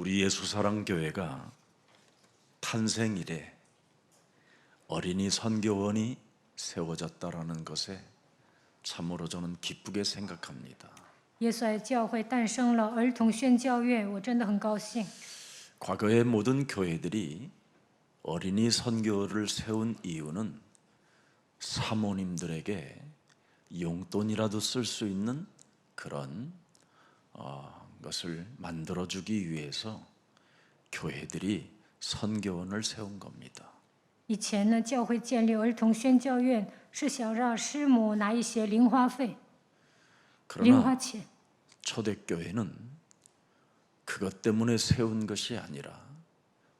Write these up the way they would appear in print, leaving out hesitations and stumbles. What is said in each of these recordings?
우리 예수사랑교회가 탄생 이래 어린이 선교원이 세워졌다라는 것에 참으로 저는 기쁘게 생각합니다. 耶稣爱教会诞生了儿童宣教院，我真的很高兴。 과거의 모든 교회들이 어린이 선교를 세운 이유는 사모님들에게 용돈이라도 쓸 수 있는 그런 것을 만들어주기 위해서 교회들이 선교원을 세운 겁니다. 以前呢，教会建立儿童宣教院是想让师母拿一些零花费、零花 그러나 钱。 초대교회는 그것 때문에 세운 것이 아니라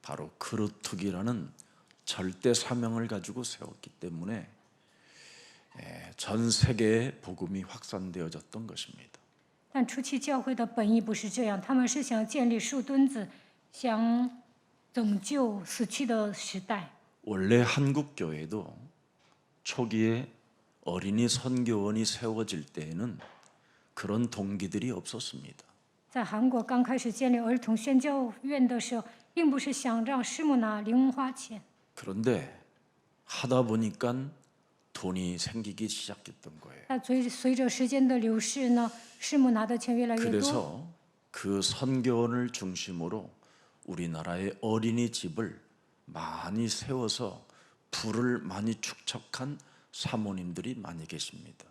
바로 그루트기라는 절대 사명을 가지고 세웠기 때문에 전 세계에 복음이 확산되어졌던 것입니다. 但初期教会的本意不是这样，他们是想建立树墩子，想拯救死去的时代。 원래 한국 교회도 초기에 어린이 선교원이 세워질 때에는 그런 동기들이 없었습니다. 在韩国刚开始建立儿童宣教院的时候，并不是想让师母拿零花钱， 그런데 하다 보니까 돈이 생기기 시작했던 거예요. 但随着时间的流逝呢，师母拿的钱越来越多。 그래서 그 선교원을 중심으로 우리나라의 어린이집을 많이 세워서 부를 많이 축적한 사모님들이 많이 계십니다.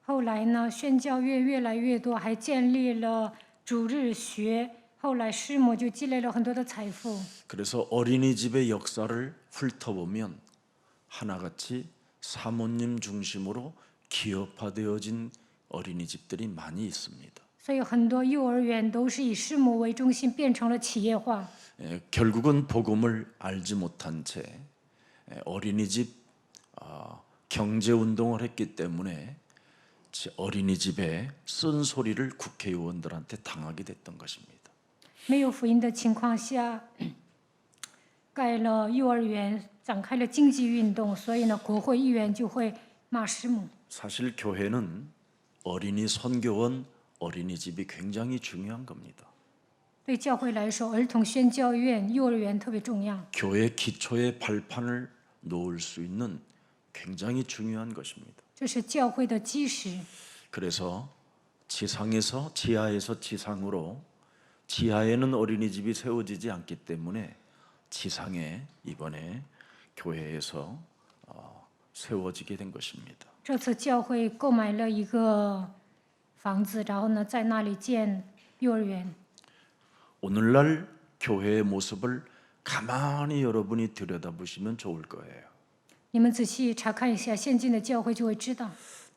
后来呢，宣教院越来越多，还建立了主日学。后来师母就积累了很多的财富。 그래서 어린이집의 역사를 훑어보면 하나같이 사모님 중심으로 기업화되어진 어린이집들이 많이 있습니다. 所以很多幼儿园都是以师母为中心，变成了企业化。 결국은 복음을 알지 못한 채 어린이집 경제운동을 했기 때문에 어린이집에 쓴소리를 국회의원들한테 당하게 됐던 것입니다. 没有福音的情况下，盖了幼儿园，展开了经济运动，所以呢，国会议员就会骂师母。 사실 교회는 어린이 선교원, 어린이집이 굉장히 중요한 겁니다. 对教会来说，儿童宣教院、幼儿园特别重要， 교회 기초의 발판을 놓을 수 있는 굉장히 중요한 것입니다. 这是教会的基石。 그래서 지상에서 지하에서 지상으로 지하에는 어린이집이 세워지지 않기 때문에 지상에 이번에 교회에서 세워지게 된 것입니다. 这次教会购买了一个房子，然后呢，在那里建幼儿园。 오늘날 교회의 모습을 가만히 여러분이 들여다보시면 좋을 거예요. 你们仔细查看一下现今的教会，就会知道，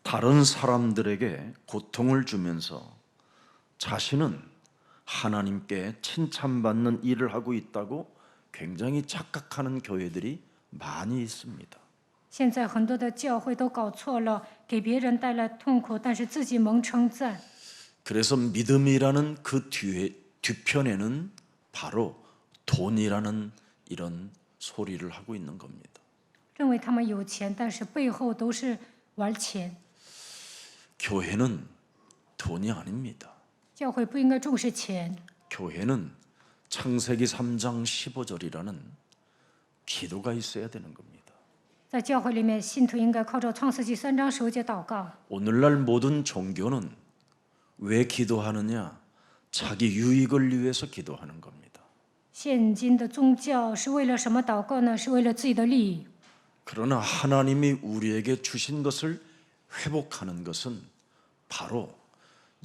다른 사람들에게 고통을 주면서 자신은 하나님께 칭찬받는 일을 하고 있다고 굉장히 착각하는 교회들이 많이 있습니다. 现在很多的教会都搞错了，给别人带来痛苦，但是自己蒙称赞。 그래서 믿음이라는 그 뒤편에는 바로 돈이라는 이런 소리를 하고 있는 겁니다. 认为他们有钱，但是背后都是玩钱。 교회는 돈이 아닙니다. 教会不应该重视钱， 교회는 창세기 3장 15절이라는 기도가 있어야 되는 겁니다. 在教会里面，信徒应该靠着创世纪3章15节祷告。 오늘날 모든 종교는 왜 기도하느냐? 자기 유익을 위해서 기도하는 겁니다. 现今的宗教是为了什么祷告呢？是为了自己的利益。 그러나 하나님이 우리에게 주신 것을 회복하는 것은 바로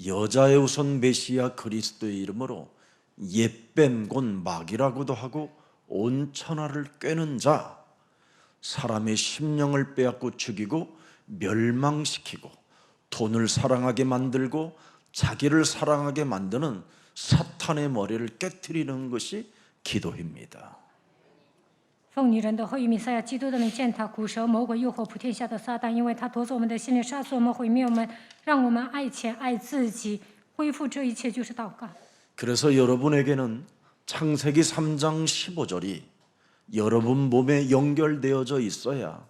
여자의 우선 메시아 그리스도의 이름으로 옛뱀 곧 마귀라고도 하고 온 천하를 꿰는 자, 사람의 심령을 빼앗고 죽이고 멸망시키고 돈을 사랑하게 만들고 자기를 사랑하게 만드는 사탄의 머리를 깨트리는 것이 기도입니다. 奉女人的后裔弥赛亚基督的名践踏古蛇魔鬼诱惑普天下的撒旦，因为他夺走我们的心灵，杀死我们，毁灭我们，让我们爱钱爱自己，恢复这一切就是祷告。 그래서 여러분에게는 창세기 3장 15절이 여러분 몸에 연결되어져 있어야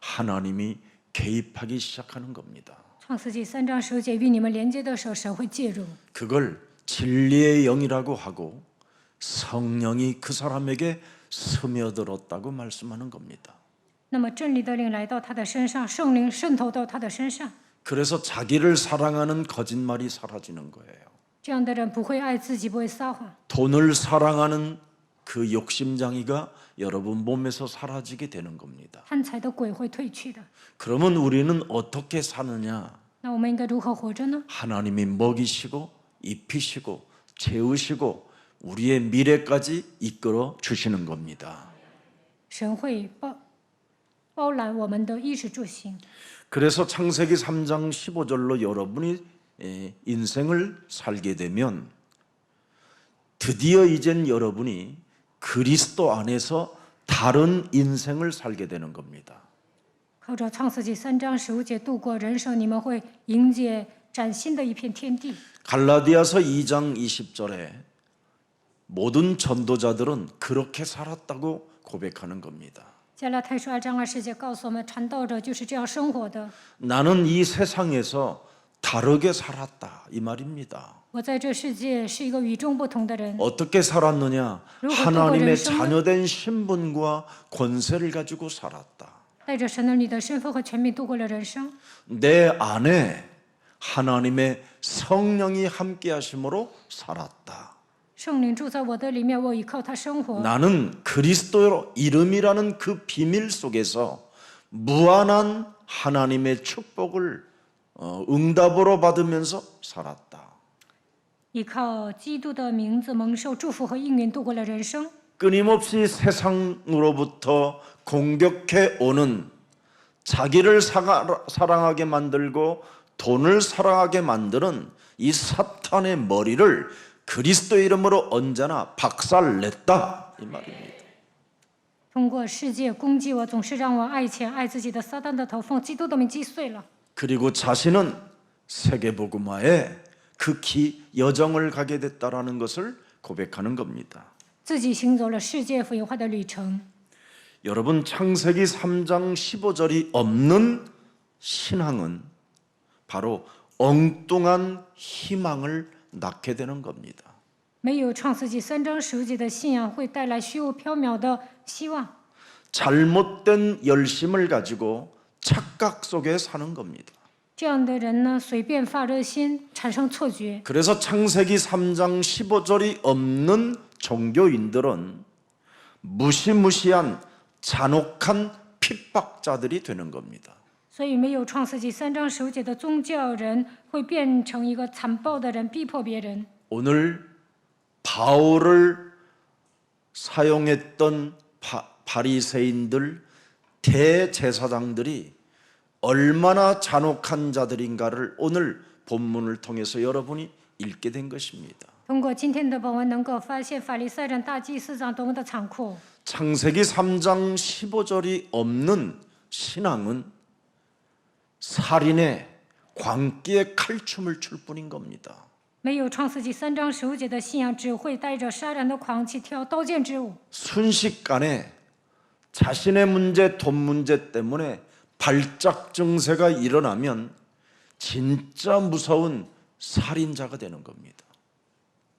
하나님이 개입하기 시작하는 겁니다. 创世纪3章15节与你们连接的时候，神会介入。 그걸 진리의 영이라고 하고 성령이 그 사람에게 스며들었다고 말씀하는 겁니다. 那么真理的灵来到他的身上，圣灵渗透到他的身上， 그래서 자기를 사랑하는 거짓말이 사라지는 거예요. 这样的人不会爱自己，不会撒谎。 돈을 사랑하는 그 욕심장애가 여러분 몸에서 사라지게 되는 겁니다. 贪财的鬼会退去的。 그러면 우리는 어떻게 사느냐? 那我们应该如何活着呢？ 하나님이 먹이시고 입히시고 채우시고 우리의 미래까지 이끌어 주시는 겁니다. 神会包揽我们的衣食住行。 그래서 창세기 3장 15절로 여러분이 인생을 살게 되면 드디어 이젠 여러분이 그리스도 안에서 다른 인생을 살게 되는 겁니다. 靠着创世纪3章15节度过人生，你们会迎接崭新的一片天地。 갈라디아서 2장 20절에 모든 전도자들은 그렇게 살았다고 고백하는 겁니다. 加拉太书2章20节告诉我们，传道者就是这样生活的。 나는 이 세상에서 다르게 살았다 이 말입니다. 我在这世界是一个与众不同的人。 어떻게 살았느냐? 그리고 하나님의 또 자녀된 신분과 권세를 가지고 살았다. 带着神儿女的身份和权柄度过了人生。 내 안에 하나님의 성령이 함께 하심으로 살았다. 圣灵住在我的里面，我依靠他生活。 나는 그리스도 이름이라는 그 비밀 속에서 무한한 하나님의 축복을 응답으로 받으면서 살았다. 依靠基督的名字蒙受祝福和应允，度过了人生。 끊임없이 세상으로부터 공격해 오는 자기를 사랑하게 만들고 돈을 사랑하게 만드는 이 사탄의 머리를 그리스도 이름으로 언제나 박살냈다 이 말입니다. 通过世界攻击我，总是让我爱钱爱自己的撒旦的头奉基督的名击碎了。 그리고 자신은 세계복음화에 극히 여정을 가게 됐다라는 것을 고백하는 겁니다. 自己行走了世界福音化的旅程。 여러분 창세기 3장 15절이 없는 신앙은 바로 엉뚱한 희망을 낳게 되는 겁니다. 没有创世纪3章15节的信仰，会带来虚无缥缈的希望。 잘못된 열심을 가지고 착각 속에 사는 겁니다. 这样的人呢，随便发热心，产生错觉。 그래서 창세기 3장 15절이 없는 종교인들은 무시무시한 잔혹한 핍박자들이 되는 겁니다. 所以，没有创世纪3章15节的宗教人，会变成一个残暴的人，逼迫别人。 오늘 바울을 사용했던 바리새인들 대제사장들이 얼마나 잔혹한 자들인가를 오늘 본문을 통해서 여러분이 읽게 된 것입니다. 通过今天的本文，能够发现法利赛人、大祭司长多么的残酷。 창세기 3장 15절이 없는 신앙은 살인의 광기의 칼춤을 출 뿐인 겁니다. 没有创世纪3章15节的信仰，只会带着杀人的狂气跳刀剑之舞。 순식간에 자신의 문제, 돈 문제 때문에 발작 증세가 일어나면 진짜 무서운 살인자가 되는 겁니다.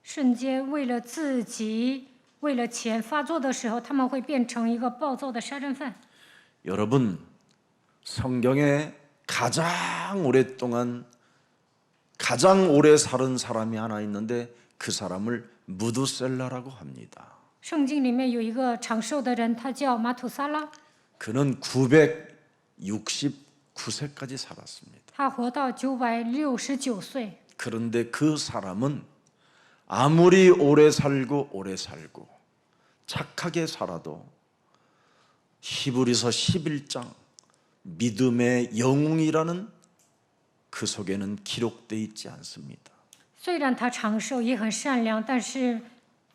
瞬间为了自己、为了钱发作的时候，他们会变成一个暴躁的杀人犯。 여러분, 성경에 가장 오랫동안 가장 오래 살은 사람이 하나 있는데 그 사람을 무두셀라라고 합니다. 圣经里面有一个长寿的人，他叫马土撒拉， 그는 969세까지 살았습니다. 他活到969岁。 그런데 그 사람은 아무리 오래 살고 착하게 살아도 히브리서 11장 믿음의 영웅이라는 그 속에는 기록되어 있지 않습니다. 虽然他长寿也很善良，但是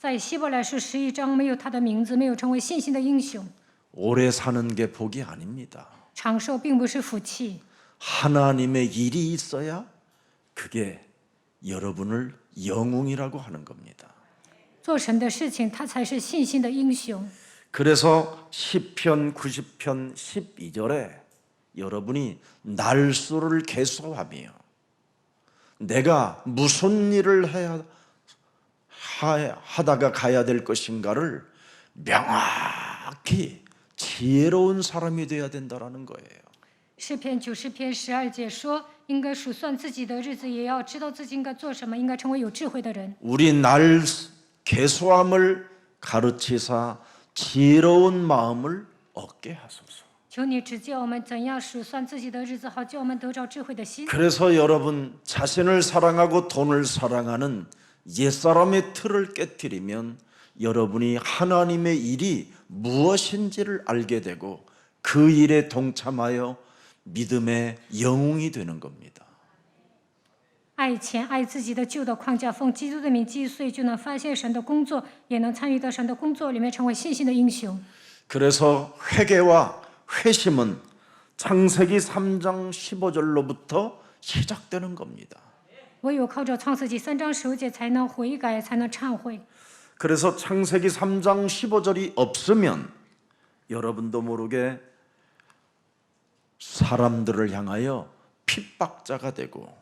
在希伯来书11章没有他的名字，没有成为信心的英雄。 오래 사는 게 복이 아닙니다. 长寿并不是福气， 하나님의 일이 있어야 그게 여러분을 영웅이라고 하는 겁니다. 做神的事情，他才是信心的英雄。 그래서 시편 90편 12절에 여러분이 날수를 계속하며 내가 무슨 일을 해야 하다가 가야 될 것인가를 명확히 지혜로운 사람이 되어야 된다라는 거예요. 诗篇90篇12节说，应该数算自己的日子，也要知道自己应该做什么，应该成为有智慧的人。 우리 날 계수함을 가르치사 지혜로운 마음을 얻게 하소서. 求你指教我们怎样数算自己的日子，好叫我们得着智慧的心。 그래서 여러분 자신을 사랑하고 돈을 사랑하는 옛사람의 틀을 깨뜨리면 여러분이 하나님의 일이 무엇인지를 알게 되고 그 일에 동참하여 믿음의 영웅이 되는 겁니다. 爱钱爱自己的旧的框架，奉基督的名击碎，就能发现神的工作，也能参与到神的工作里面，成为信心的英雄。 그래서 회개와 회심은 창세기 3장 15절로부터 시작되는 겁니다. 唯有靠着创世纪3章15节才能悔改，才能忏悔。 그래서 창세기 3장 15절이 없으면 여러분도 모르게 사람들을 향하여 핍박자가 되고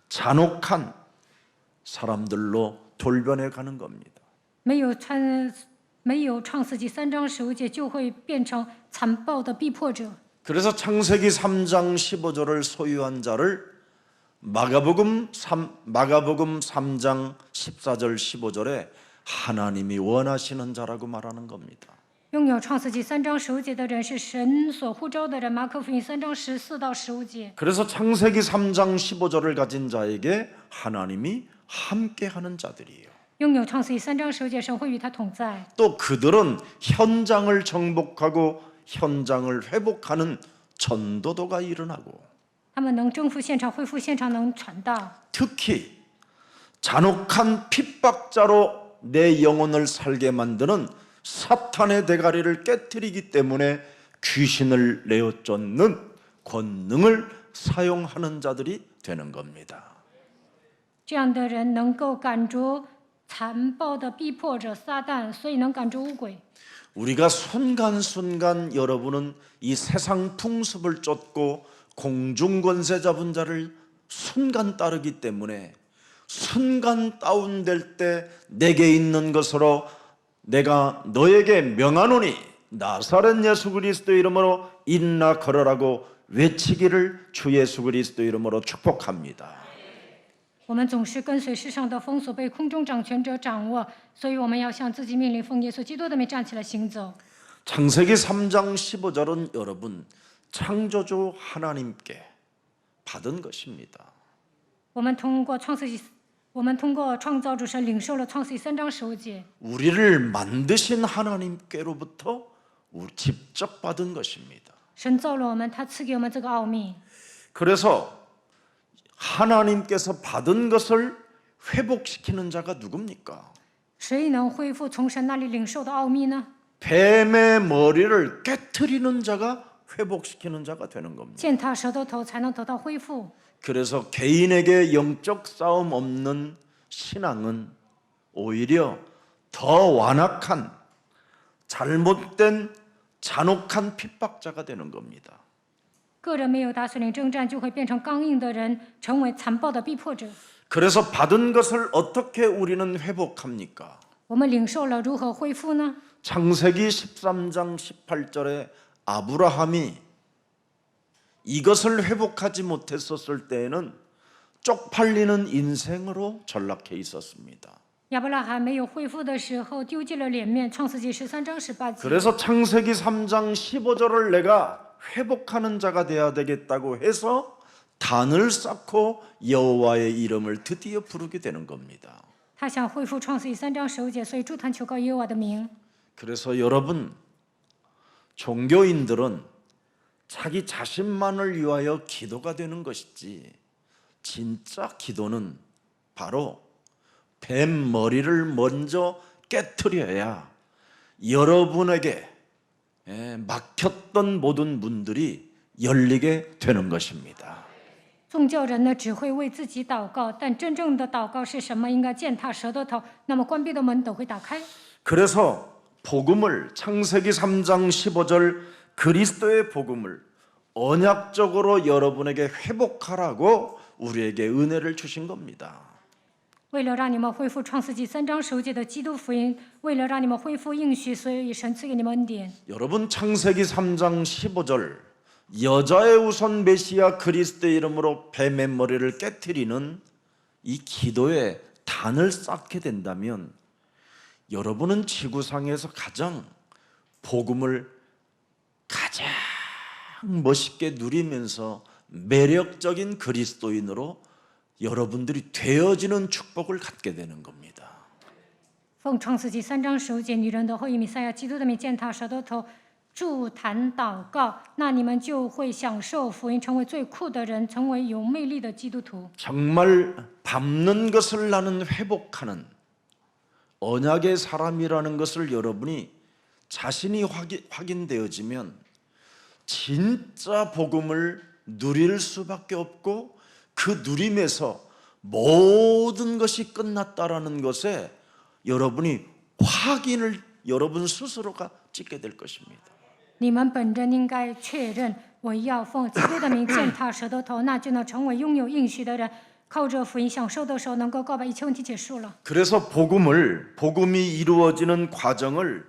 잔혹한 사람들로 돌변해 가는 겁니다. 没有创世纪3章15节，就会变成残暴的逼迫者。 그래서 창세기 3장 15절을 소유한 자를 마가복음 3장 14절 15절에 하나님이 원하시는 자라고 말하는 겁니다. 拥有创世纪3章15节的人是神所呼召的人。马可福音3章14到15节。 그래서 창세기 3장 15절을 가진 자에게 하나님이 함께하는 자들이에요. 拥有创世纪3章15节，神会与他同在。 또 그들은 현장을 정복하고 현장을 회복하는 전도도가 일어나고 他们能征服现场，恢复现场，能传道。 특히 잔혹한 핍박자로 내 영혼을 살게 만드는 사탄의 대가리를 깨뜨리기 때문에 귀신을 내어 쫓는 권능을 사용하는 자들이 되는 겁니다. 这样的人能够赶逐残暴的逼迫者撒旦，所以能赶逐污鬼。 우리가 순간순간 여러분은 이 세상 풍습을 쫓고 공중권세 잡은 자를 순간 따르기 때문에 순간 다운될 때 내게 있는 것으로 내가 너에게 명하노니 나사렛 예수 그리스도 이름으로 일어나 걸으라고 외치기를 주 예수 그리스도 이름으로 축복합니다. 我们总是跟随世上的风俗，被空中掌权者掌握，所以我们要向自己命令，奉耶稣基督的名站起来行走。 창세기 3장 15절은 여러분 창조주 하나님께 받은 것입니다. 我们通过创造主神领受了创世纪3章15节， 우리를 만드신 하나님께로부터 직접 받은 것입니다. 神造了我们，他赐给我们这个奥秘。 그래서 하나님께서 받은 것을 회복시키는 자가 누굽니까? 谁能恢复从神那里领受的奥秘呢？ 뱀의 머리를 깨트리는 자가 회복시키는 자가 되는 겁니다. 践踏舌头头才能得到恢复。 그래서 개인에게 영적 싸움 없는 신앙은 오히려 더 완악한 잘못된 잔혹한 핍박자가 되는 겁니다. 个人没有打属灵征战，就会变成刚硬的人，成为残暴的逼迫者。 그래서 받은 것을 어떻게 우리는 회복합니까? 我们领受了，如何恢复呢？ 창세기 13장 18절에 아브라함이 이것을 회복하지 못했었을 때에는 쪽팔리는 인생으로 전락해 있었습니다. 亚伯拉罕没有恢复的时候，丢尽了脸面。创世纪13章18节。 그래서 창세기 3장 15절을 내가 회복하는 자가 되어야 되겠다고 해서 단을 쌓고 여호와의 이름을 드디어 부르게 되는 겁니다. 他想恢复创世纪3章15节，所以筑坛求告耶和华的名。 그래서 여러분 종교인들은 자기 자신만을 위하여 기도가 되는 것이지 진짜 기도는 바로 뱀 머리를 먼저 깨트려야 여러분에게 막혔던 모든 문들이 열리게 되는 것입니다. 宗教人呢，只会为自己祷告，但真正的祷告是什么？应该践踏舌头头，那么关闭的门都会打开。 그래서 복음을 창세기 3장 15절 그리스도의 복음을 언약적으로 여러분에게 회복하라고 우리에게 은혜를 주신 겁니다. 为了让你们恢复创世纪3章10节的基督福音，为了让你们恢复应许，所以神赐给你们恩典。 여러분 창세기 3장 15절 여자의 우선 메시아 그리스도의 이름으로 뱀의 머리를 깨트리는 이 기도에 단을 쌓게 된다면 여러분은 지구상에서 가장 복음을 가장 멋있게 누리면서 매력적인 그리스도인으로 여러분들이 되어지는 축복을 갖게 되는 겁니다. 奉创世纪3章10节，女人的后裔弥赛亚基督的名践踏舌头头，祝坛祷告，那你们就会享受福音，成为最酷的人，成为有魅力的基督徒。 정말 밟는 것을 나는 회복하는 언약의 사람이라는 것을 여러분이 자신이 확인되어지면 진짜 복음을 누릴 수밖에 없고 그 누림에서 모든 것이 끝났다라는 것에 여러분이 확인을 여러분 스스로가 찍게 될 것입니다. 你们本人应该确认，我要奉基督的名践踏舌头头，那就能成为拥有应许的人。靠着福音享受的时候，能够把一切问题结束了。 그래서 복음이 이루어지는 과정을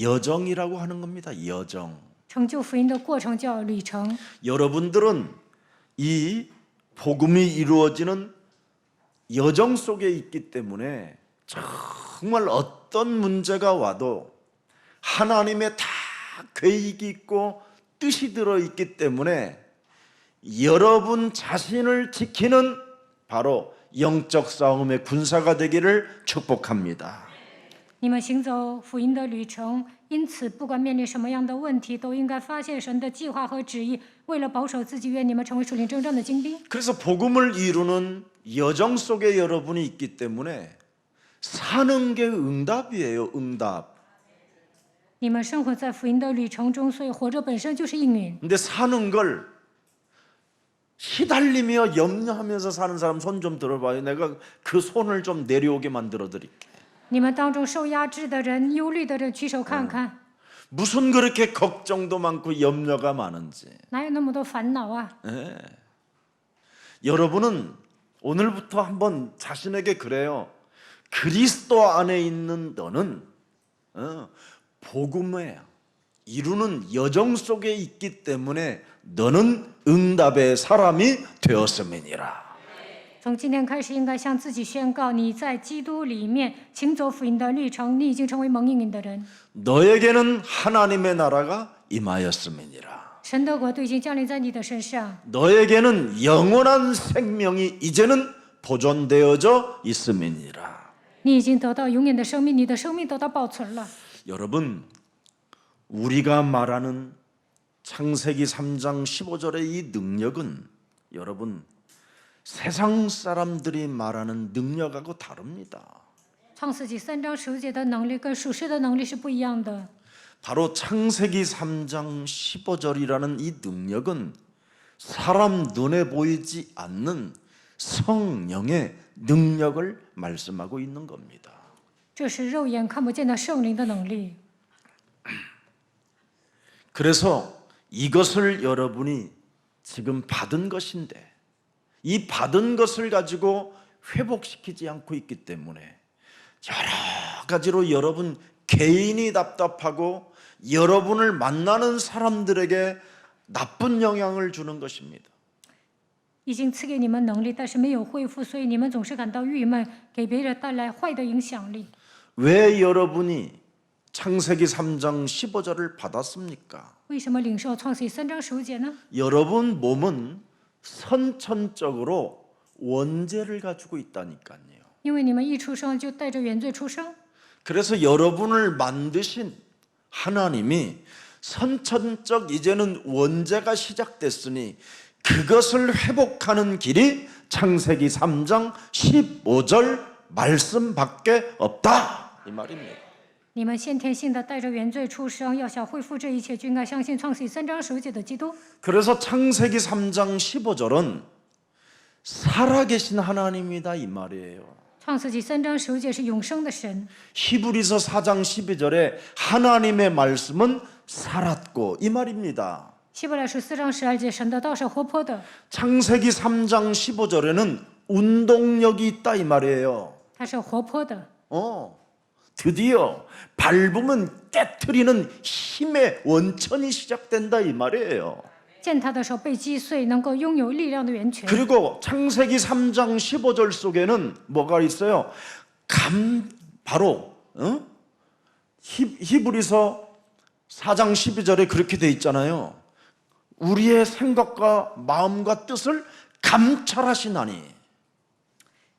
여정이라고 하는 겁니다. 여정. 成就福音的过程叫旅程。 여러분들은 이 복음이 이루어지는 여정 속에 있기 때문에 정말 어떤 문제가 와도 하나님의 다 계획이 있고 뜻이 들어있기 때문에 여러분 자신을 지키는 바로 영적 싸움의 군사가 되기를 축복합니다. 你们行走福音的旅程，因此不管面临什么样的问题，都应该发现神的计划和旨意。为了保守自己，愿你们成为属灵征战的精兵。 그래서 복음을 이루는 여정 속에 여러분이 있기 때문에 사는 게 응답이에요. 응답. 你们生活在福音的旅程中，所以活着本身就是应允。 근데 사는 걸 시달리며 염려하면서 사는 사람 손 좀 들어봐요. 내가 그 손을 좀 내려오게 만들어 드릴게. 你们当中受压制的人、忧虑的人，举手看看， 무슨 그렇게 걱정도 많고 염려가 많은지. 哪有那么多烦恼啊？ 여러분은 오늘부터 한번 자신에게 그래요. 그리스도 안에 있는 너는 복음에 이루는 여정 속에 있기 때문에 너는 응답의 사람이 되었음이니라. 从今天开始，应该向自己宣告：你在基督里面行走福音的旅程，你已经成为蒙应允的人。 너에게는 하나님의 나라가 임하였음이니라. 神的国度已经降临在你的身上， 너에게는 영원한 생명이 이제는 보존되어져 있음이니라. 你已经得到永远的生命，你的生命得到保存了。 여러분, 우리가 말하는 창세기 3장 15절의 이 능력은 여러분 세상 사람들이 말하는 능력하고 다릅니다. 创世纪3章10节的能力跟属世的能力是不一样的。 바로 창세기 3장 15절이라는 이 능력은 사람 눈에 보이지 않는 성령의 능력을 말씀하고 있는 겁니다. 这是肉眼看不见的圣灵的能力。 그래서 이것을 여러분이 지금 받은 것인데 이 받은 것을 가지고 회복시키지 않고 있기 때문에 여러 가지로 여러분 개인이 답답하고 여러분을 만나는 사람들에게 나쁜 영향을 주는 것입니다. 已经赐给你们能力，但是没有恢复，所以你们总是感到郁闷，给别人带来坏的影响力。 왜 여러분이 창세기 3장 15절을 받았습니까? 为什么领受创世纪3章10节呢？ 여러분 몸은 선천적으로 원죄를 가지고 있다니까요. 因为你们一出生就带着原罪出生， 그래서 여러분을 만드신 하나님이 선천적 이제는 원죄가 시작됐으니 그것을 회복하는 길이 창세기 3장 15절 말씀밖에 없다 이 말입니다. 你们先天性的带着原罪出生，要想恢复这一切，就应该相信创世纪3章10节的基督。 그래서 창세기 3장 15절은 살아계신 하나님이다 이 말이에요. 创世纪3章10节是永生的神。 히브리서 4장 12절에 하나님의 말씀은 살았고 이 말입니다. 希伯来书4章12节，神的道是活泼的。 창세기 3장 15절에는 운동력이 있다 이 말이에요. 它是活泼的， 드디어 밟으면 깨트리는 힘의 원천이 시작된다 이 말이에요. 践踏的时候被击碎，能够拥有力量的源泉。 그리고 창세기 3장 15절 속에는 뭐가 있어요? 바로 히브리서 4장 12절에 그렇게 돼 있잖아요. 우리의 생각과 마음과 뜻을 감찰하시나니.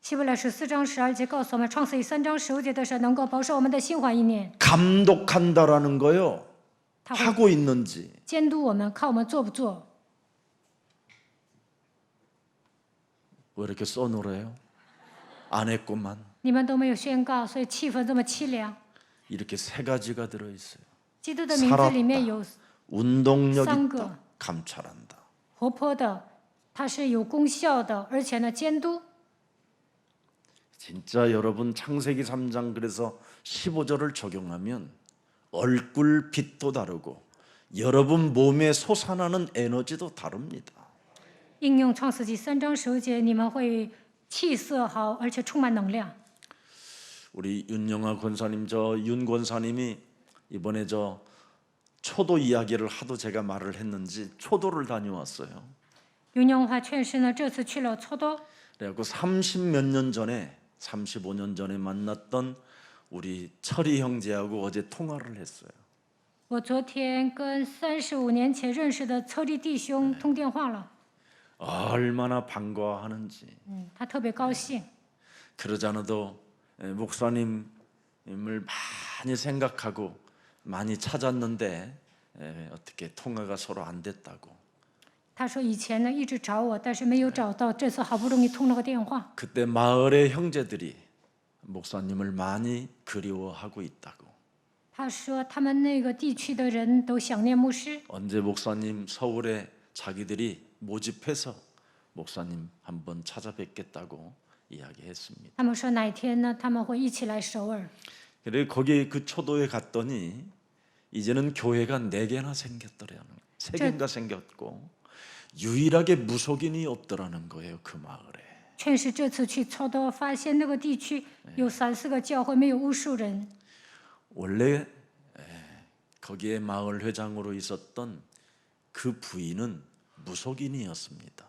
希伯来书4章12节告诉我们，创世记3章15节的是能够保守我们的心怀意念， 감독한다라는 거요. 他会 하고 있는지. 监督我们，看我们做不做。 왜 이렇게 써놓으래요? 안 했구만. 你们都没有宣告，所以气氛这么凄凉。 이렇게 세 가지가 들어있어요. 基督的名字里面有 운동력 3个 있다. 감찰한다. 活泼的，它是有功效的，而且呢监督。 진짜 여러분 창세기 3장 그래서 15절을 적용하면 얼굴 빛도 다르고 여러분 몸에 솟아나는 에너지도 다릅니다. 应用创世纪3章15节，你们会气色好，而且充满能量。 우리 윤영아 권사님, 저 윤 권사님이 이번에 저 초도 이야기를 하도 제가 말을 했는지 초도를 다녀왔어요. 윤영华劝师呢，这次去了초도， 그래갖고 30몇 년 전에 35년 전에 만났던 우리 철이 형제하고 어제 통화를 했어요. 我昨天跟35年前认识的侧立弟兄通电话了， 얼마나 반가워하는지. 他特别高兴。 그러지 않아도 목사님을 많이 생각하고 많이 찾았는데 어떻게 통화가 서로 안 됐다고. 他说以前呢一直找我，但是没有找到，这次好不容易通了个电话。 그때 마을의 형제들이 목사님을 많이 그리워하고 있다고. 他说他们那个地区的人都想念牧师， 언제 목사님 서울에 자기들이 모집해서 목사님 한번 찾아뵙겠다고 이야기했습니다. 他们说哪天呢他们会一起来首尔。 그래 거기 그 초도에 갔더니 이제는 교회가 4개나 생겼더라는 3개인가 생겼고 유일하게 무속인이 없더라는 거예요 그 마을에. 劝师这次去超多，发现那个地区有3、4个教会没有巫术人。 원래 거기에 마을 회장으로 있었던 그 부인은 무속인이었습니다.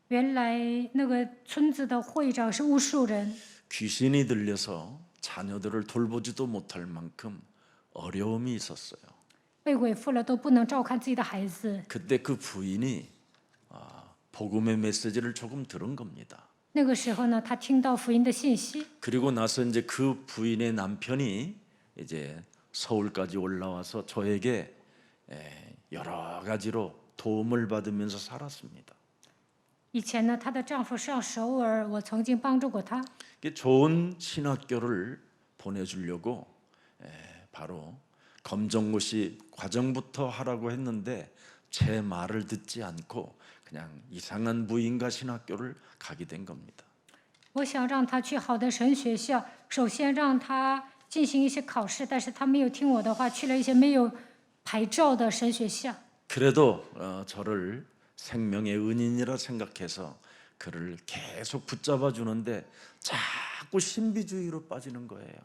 原来那个村子的会长是巫术人， 귀신이 들려서 자녀들을 돌보지도 못할 만큼 어려움이 있었어요. 被鬼附了都不能照看自己的孩子。 그때 그 부인이 복음의 메시지를 조금 들은 겁니다. 那个时候呢，他听到福音的信息， 그리고 나서 이제 그 부인의 남편이 이제 서울까지 올라와서 저에게 여러 가지로 도움을 받으면서 살았습니다. 以前呢，她的丈夫上首尔，我曾经帮助过她。 좋은 신학교를 보내주려고 바로 검정고시 과정부터 하라고 했는데 제 말을 듣지 않고 그냥 이상한 무인가 신학교를 가게 된 겁니다. 我想让她去好的神学校，首先让她进行一些考试，但是她没有听我的话，去了一些没有牌照的神学校。 그래도 저를 생명의 은인이라 생각해서 그를 계속 붙잡아 주는데 자꾸 신비주의로 빠지는 거예요.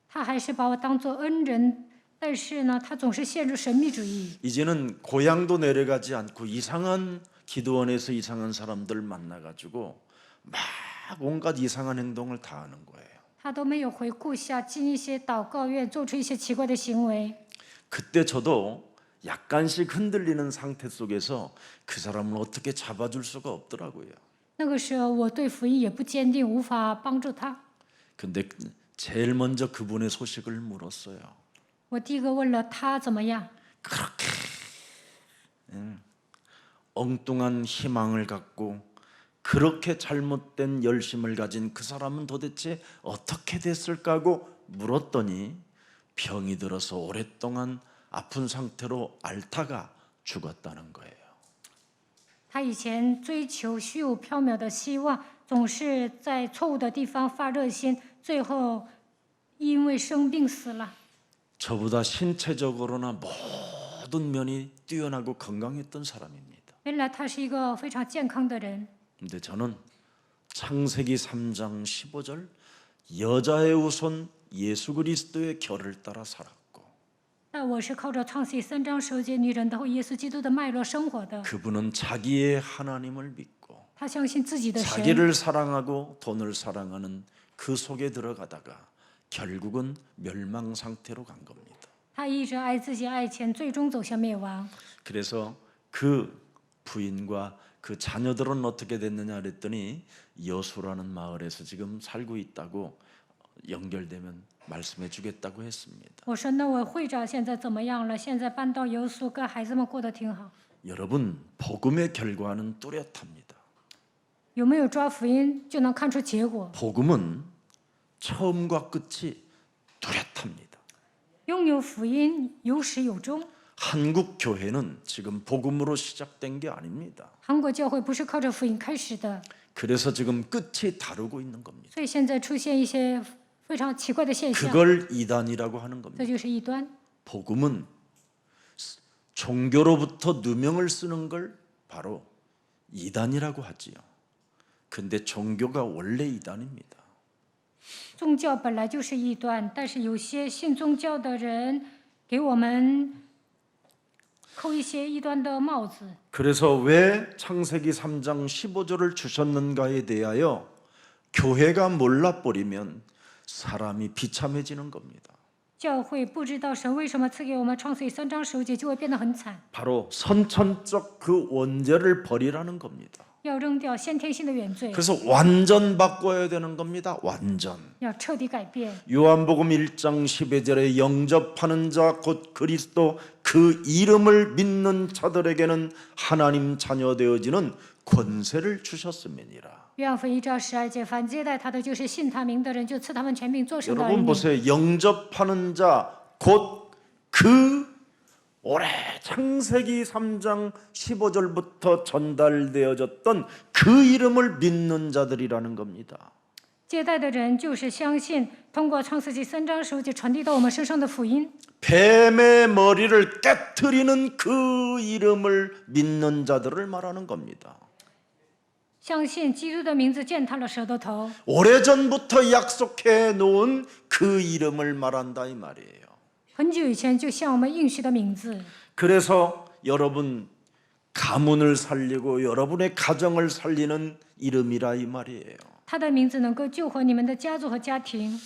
他还是把我当做恩人，但是呢，他总是陷入神秘主义。 이제는 고향도 내려가지 않고 이상한 기도원에서 이상한 사람들 만나가지고 막 온갖 이상한 행동을 다 하는 거예요. 他都没有回故乡，进一些祷告院，做出一些奇怪的行为。 그때 저도 약간씩 흔들리는 상태 속에서 그 사람을 어떻게 잡아줄 수가 없더라고요. 那个时候，我对福音也不坚定，无法帮助他。 근데 제일 먼저 그분의 소식을 물었어요. 我第一个问了他怎么样， 그렇게 엉뚱한 희망을 갖고 그렇게 잘못된 열심을 가진 그 사람은 도대체 어떻게 됐을까 하고 물었더니 병이 들어서 오랫동안 아픈 상태로 앓다가 죽었다는 거예요. 他以前追求虚无缥缈的希望，总是在错误的地方发热心，最后因为生病死了。 저보다 신체적으로나 모든 면이 뛰어나고 건강했던 사람입니다. 原来他是一个非常健康的人， 근데 저는 창세기 3장 15절 여자의 후손 예수 그리스도의 결을 따라 살았고 但我是靠着创世3章10节女人的后耶稣基督的脉络生活的。 그분은 자기의 하나님을 믿고 他相信自己的神， 자기를 사랑하고 돈을 사랑하는 그 속에 들어가다가 결국은 멸망 상태로 간 겁니다. 他一直爱自己爱钱，最终走向灭亡。 그래서 그 부인과 그 자녀들은 어떻게 됐느냐 그랬더니 여수라는 마을에서 지금 살고 있다고 연결되면 말씀해 주겠다고 했습니다. 我说那位会长现在怎么样了？现在搬到游苏，跟孩子们过得挺好。 여러분 복음의 결과는 뚜렷합니다. 有没有抓福音就能看出结果。 복음은 처음과 끝이 뚜렷합니다. 拥有福音有始有终。 한국 교회는 지금 복음으로 시작된 게 아닙니다. 韩国教会不是靠着福音开始的， 그래서 지금 끝이 다르고 있는 겁니다. 所以现在出现一些非常奇怪的现象， 그걸 이단이라고 하는 겁니다. 这就是异端。 복음은 종교로부터 누명을 쓰는 걸 바로 이단이라고 하지요. 근데 종교가 원래 이단입니다. 宗教本来就是异端，但是有些信宗教的人给我们扣一些异端的帽子。 그래서 왜 창세기 3장 15절을 주셨는가에 대하여 교회가 몰라버리면 사람이 비참해지는 겁니다. 教会不知道神为什么赐给我们创世记3章15节，就会变得很惨。 바로 선천적 그 원죄를 버리라는 겁니다. 要扔掉先天性的原罪， 그래서 완전 바꿔야 되는 겁니다. 완전. 要彻底改变。 요한복음 1장 12절에 영접하는 자 곧 그리스도 그 이름을 믿는 자들에게는 하나님 자녀 되어지는 권세를 주셨음이니라. 约翰福音1章12节，凡接待他的，就是信他名的人，就赐他们权柄做神的儿 여러분 女。 보세요. 영접하는 자 곧 그 올해 창세기 3장 15절부터 전달되어졌던 그 이름을 믿는 자들이라는 겁니다. 接待的人就是相信通过创世纪3章15节传递到我们身上的福音。 뱀의 머리를 깨트리는 그 이름을 믿는 자들을 말하는 겁니다. 相信基督的名字践踏了蛇的头， 오래전부터 약속해 놓은 그 이름을 말한다 이 말이에요. 很久以前就向我们应许的名字。 그래서 여러분 가문을 살리고 여러분의 가정을 살리는 이름이라 이 말이에요. 他的名字能够救活你们的家族和家庭。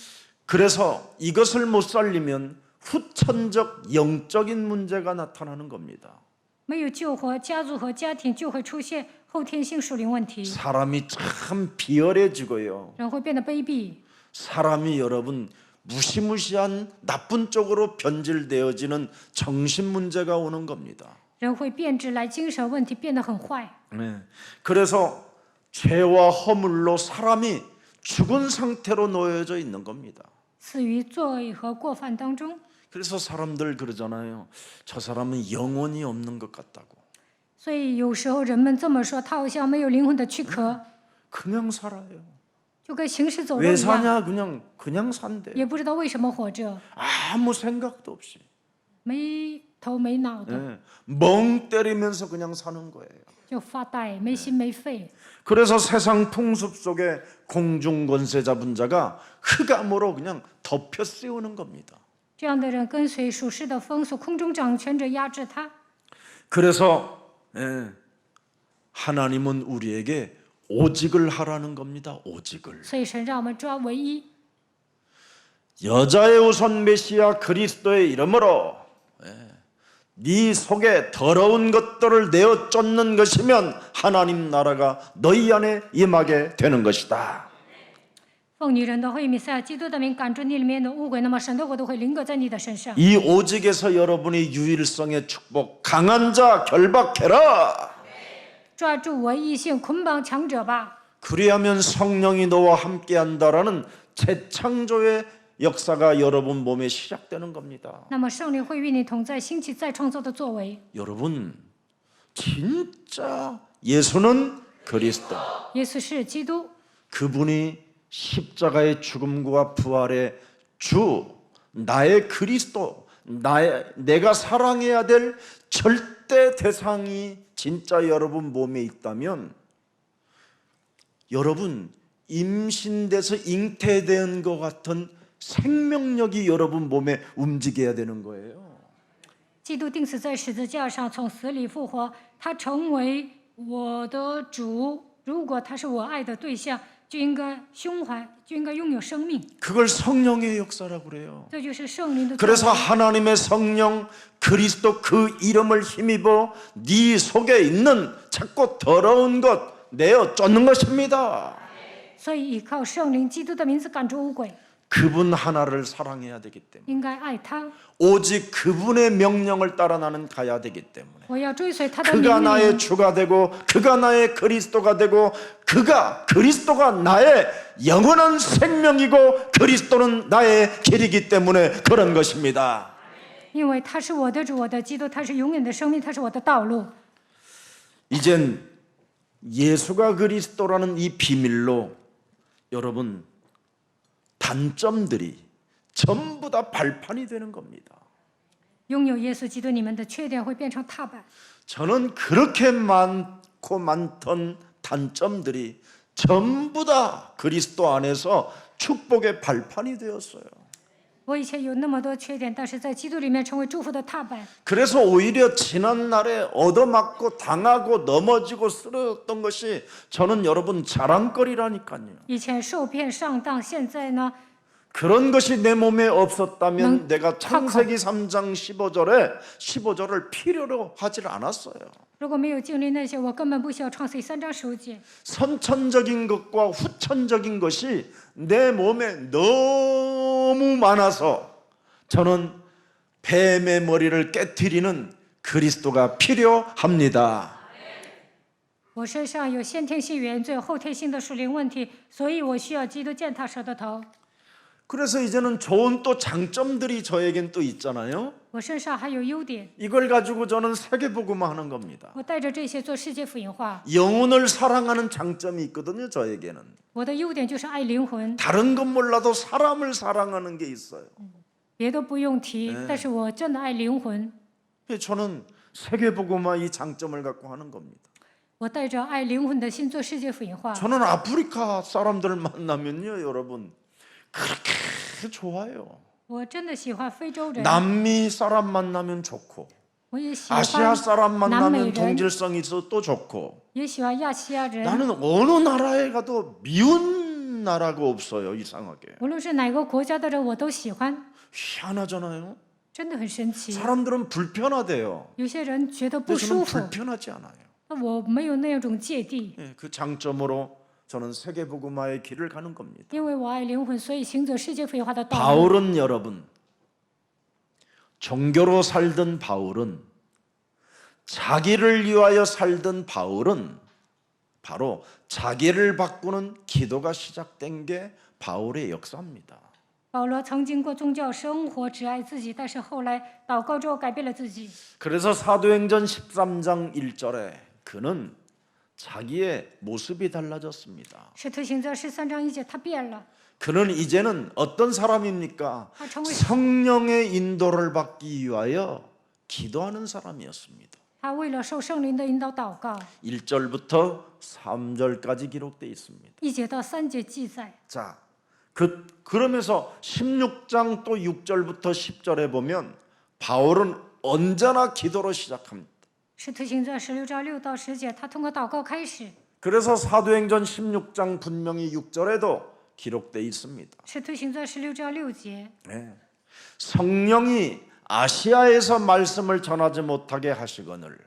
그래서 이것을 못 살리면 후천적 영적인 문제가 나타나는 겁니다. 没有救活家族和家庭，就会出现后天性属灵问题， 사람이 참 비열해지고요. 人会变得卑鄙， 사람이 여러분 무시무시한 나쁜 쪽으로 변질되어지는 정신 문제가 오는 겁니다. 人会变质来精神问题变得很坏。 네. 그래서 죄와 허물로 사람이 죽은 상태로 놓여져 있는 겁니다. 死于罪和过犯当中。 그래서 사람들 그러잖아요. 저 사람은 영혼이 없는 것 같다고. 所以有时候人们这么说，他好像没有灵魂的躯壳， 그냥 살아요. 就跟行尸走肉 왜 一样， 사냐? 그냥 산대. 也不知道为什么活着， 아무 생각도 없이. 没头没脑的， 네. 멍 때리면서 그냥 사는 거예요. 就发呆，没心没肺。 그래서 세상 풍습 속에 공중 권세 잡은 자가 흑암으로 그냥 덮여 씌우는 겁니다. 这样的人跟随属世的风俗，空中掌权者压制他。 그래서 하나님은 우리에게 오직을 하라는 겁니다. 오직을. 所以神让我们抓唯一， 여자의 우선 메시아 그리스도의 이름으로 네 속에 더러운 것들을 내어 쫓는 것이면 하나님 나라가 너희 안에 임하게 되는 것이다. 奉女人的会以弥赛亚基督的名赶出你里面的污鬼，那么神的国都会临格在你的身上。 이 오직에서 여러분의 유일성의 축복 강한 자 결박해라. 抓住唯一性，捆绑强者吧。 그리하면 성령이 너와 함께한다라는 재창조의 역사가 여러분 몸에 시작되는 겁니다. 那么圣灵会与你同在，兴起再创造的作为。 여러분 진짜 예수는 그리스도. 耶稣是基督， 그분이 십자가의 죽음과 부활의 주, 나의 그리스도, 내가 사랑해야 될 절대 대상이 진짜 여러분 몸에 있다면 여러분 임신돼서 잉태된 것 같은 생명력이 여러분 몸에 움직여야 되는 거예요. 基督钉死在十字架上，从死里复活，他成为我的主。如果他是我爱的对象，就应该胸怀，就应该拥有生命。 그걸 성령의 역사라고 그래요. 这就是圣灵的作 그래서 为。 하나님의 성령 그리스도 그 이름을 힘입어 네 속에 있는 자꾸 더러운 것 내어 쫓는 것입니다. 所以依靠圣灵，基督的名字赶出污鬼， 그분 하나를 사랑해야 되기 때문에 应该爱他。 오직 그분의 명령을 따라 나는 가야 되기 때문에 我要追随他的 그가 命 나의 令。 주가 되고 그가 나의 그리스도가 되고 그리스도가 나의 영원한 생명이고 그리스도는 나의 길이기 때문에 그런 것입니다. 因为他是我的主，我的基督，他是永远的生命，他是我的道路。 이젠 예수가 그리스도라는 이 비밀로 여러분 단점들이 전부 다 발판이 되는 겁니다. 拥有耶稣基督，你们的缺点会变成踏板。 저는 그렇게 많고 많던 단점들이 전부 다 그리스도 안에서 축복의 발판이 되었어요. 我以前有那么多缺点，但是在基督里面成为祝福的踏板。 그래서 오히려 지난날에 얻어맞고 당하고 넘어지고 쓰러졌던 것이 저는 여러분 자랑거리라니까요. 以前受骗上当，现在呢， 그런 것이 내 몸에 없었다면 넌 내가 창세기 3장 15절을 필요로 하질 않았어요. 如果没有经历那些，我根本不需要创世3章15节。 선천적인 것과 후천적인 것이 내 몸에 너무 많아서 저는 뱀의 머리를 깨트리는 그리스도가 필요합니다. 我身上有先天性原罪、后天性的属灵问题，所以我需要基督践踏蛇的头。 그래서 이제는 좋은 또 장점들이 저에겐 또 있잖아요. 我身上还有优点， 이걸 가지고 저는 세계복음화 하는 겁니다. 我带着这些做世界福音化。 영혼을 사랑하는 장점이 있거든요, 저에게는. 我的优点就是爱灵魂， 다른 건 몰라도 사람을 사랑하는 게 있어요. 别的不用提，但是我真的爱灵魂。 저는 세계복음화 이 장점을 갖고 하는 겁니다. 我带着爱灵魂的心做世界福音化。 저는 아프리카 사람들을 만나면요, 여러분 그렇게 좋아요. 我真的喜欢非洲人， 남미 사람 만나면 좋고 我也喜 아시아 欢 사람 南美 만나면 人， 동질성이 있어 또 좋고 也喜欢亚细亚人。 나는 어느 나라에 가도 미운 나라가 없어요, 이상하게. 无论是哪个国家的人，我都喜欢， 희한하잖아요. 真的很神奇。 사람들은 불편하대요. 有些人觉得不 근데 저는 舒服， 불편하지 않아요. 我没有那种芥蒂， 예, 그 장점으로 저는 세계복음화의 길을 가는 겁니다. 因为我爱灵魂，所以行走世界福音化的道路。 바울은 여러분 종교로 살던 바울은 자기를 위하여 살던 바울은 바로 자기를 바꾸는 기도가 시작된 게 바울의 역사입니다. 保罗曾经过宗教生活，只爱自己，但是后来祷告之后改变了自己。 그래서 사도행전 13장 1절에 그는 자기의 모습이 달라졌습니다. 使徒行传13章1节，他变了， 그는 이제는 어떤 사람입니까? 他成为 성령의 인도를 받기 위하여 기도하는 사람이었습니다. 他为了受圣灵的引导祷告。 1절부터 3절까지 기록되어 있습니다. 1节到3节记载。 자, 그러면서 16장 또 6절부터 10절에 보면 바울은 언제나 기도로 시작합니다. 使徒行传16章6到10节，他通过祷告开始。 그래서 사도행전 16장 분명히 6절에도 기록되어 있습니다. 使徒行传16章6节， 네. 성령이 아시아에서 말씀을 전하지 못하게 하시거늘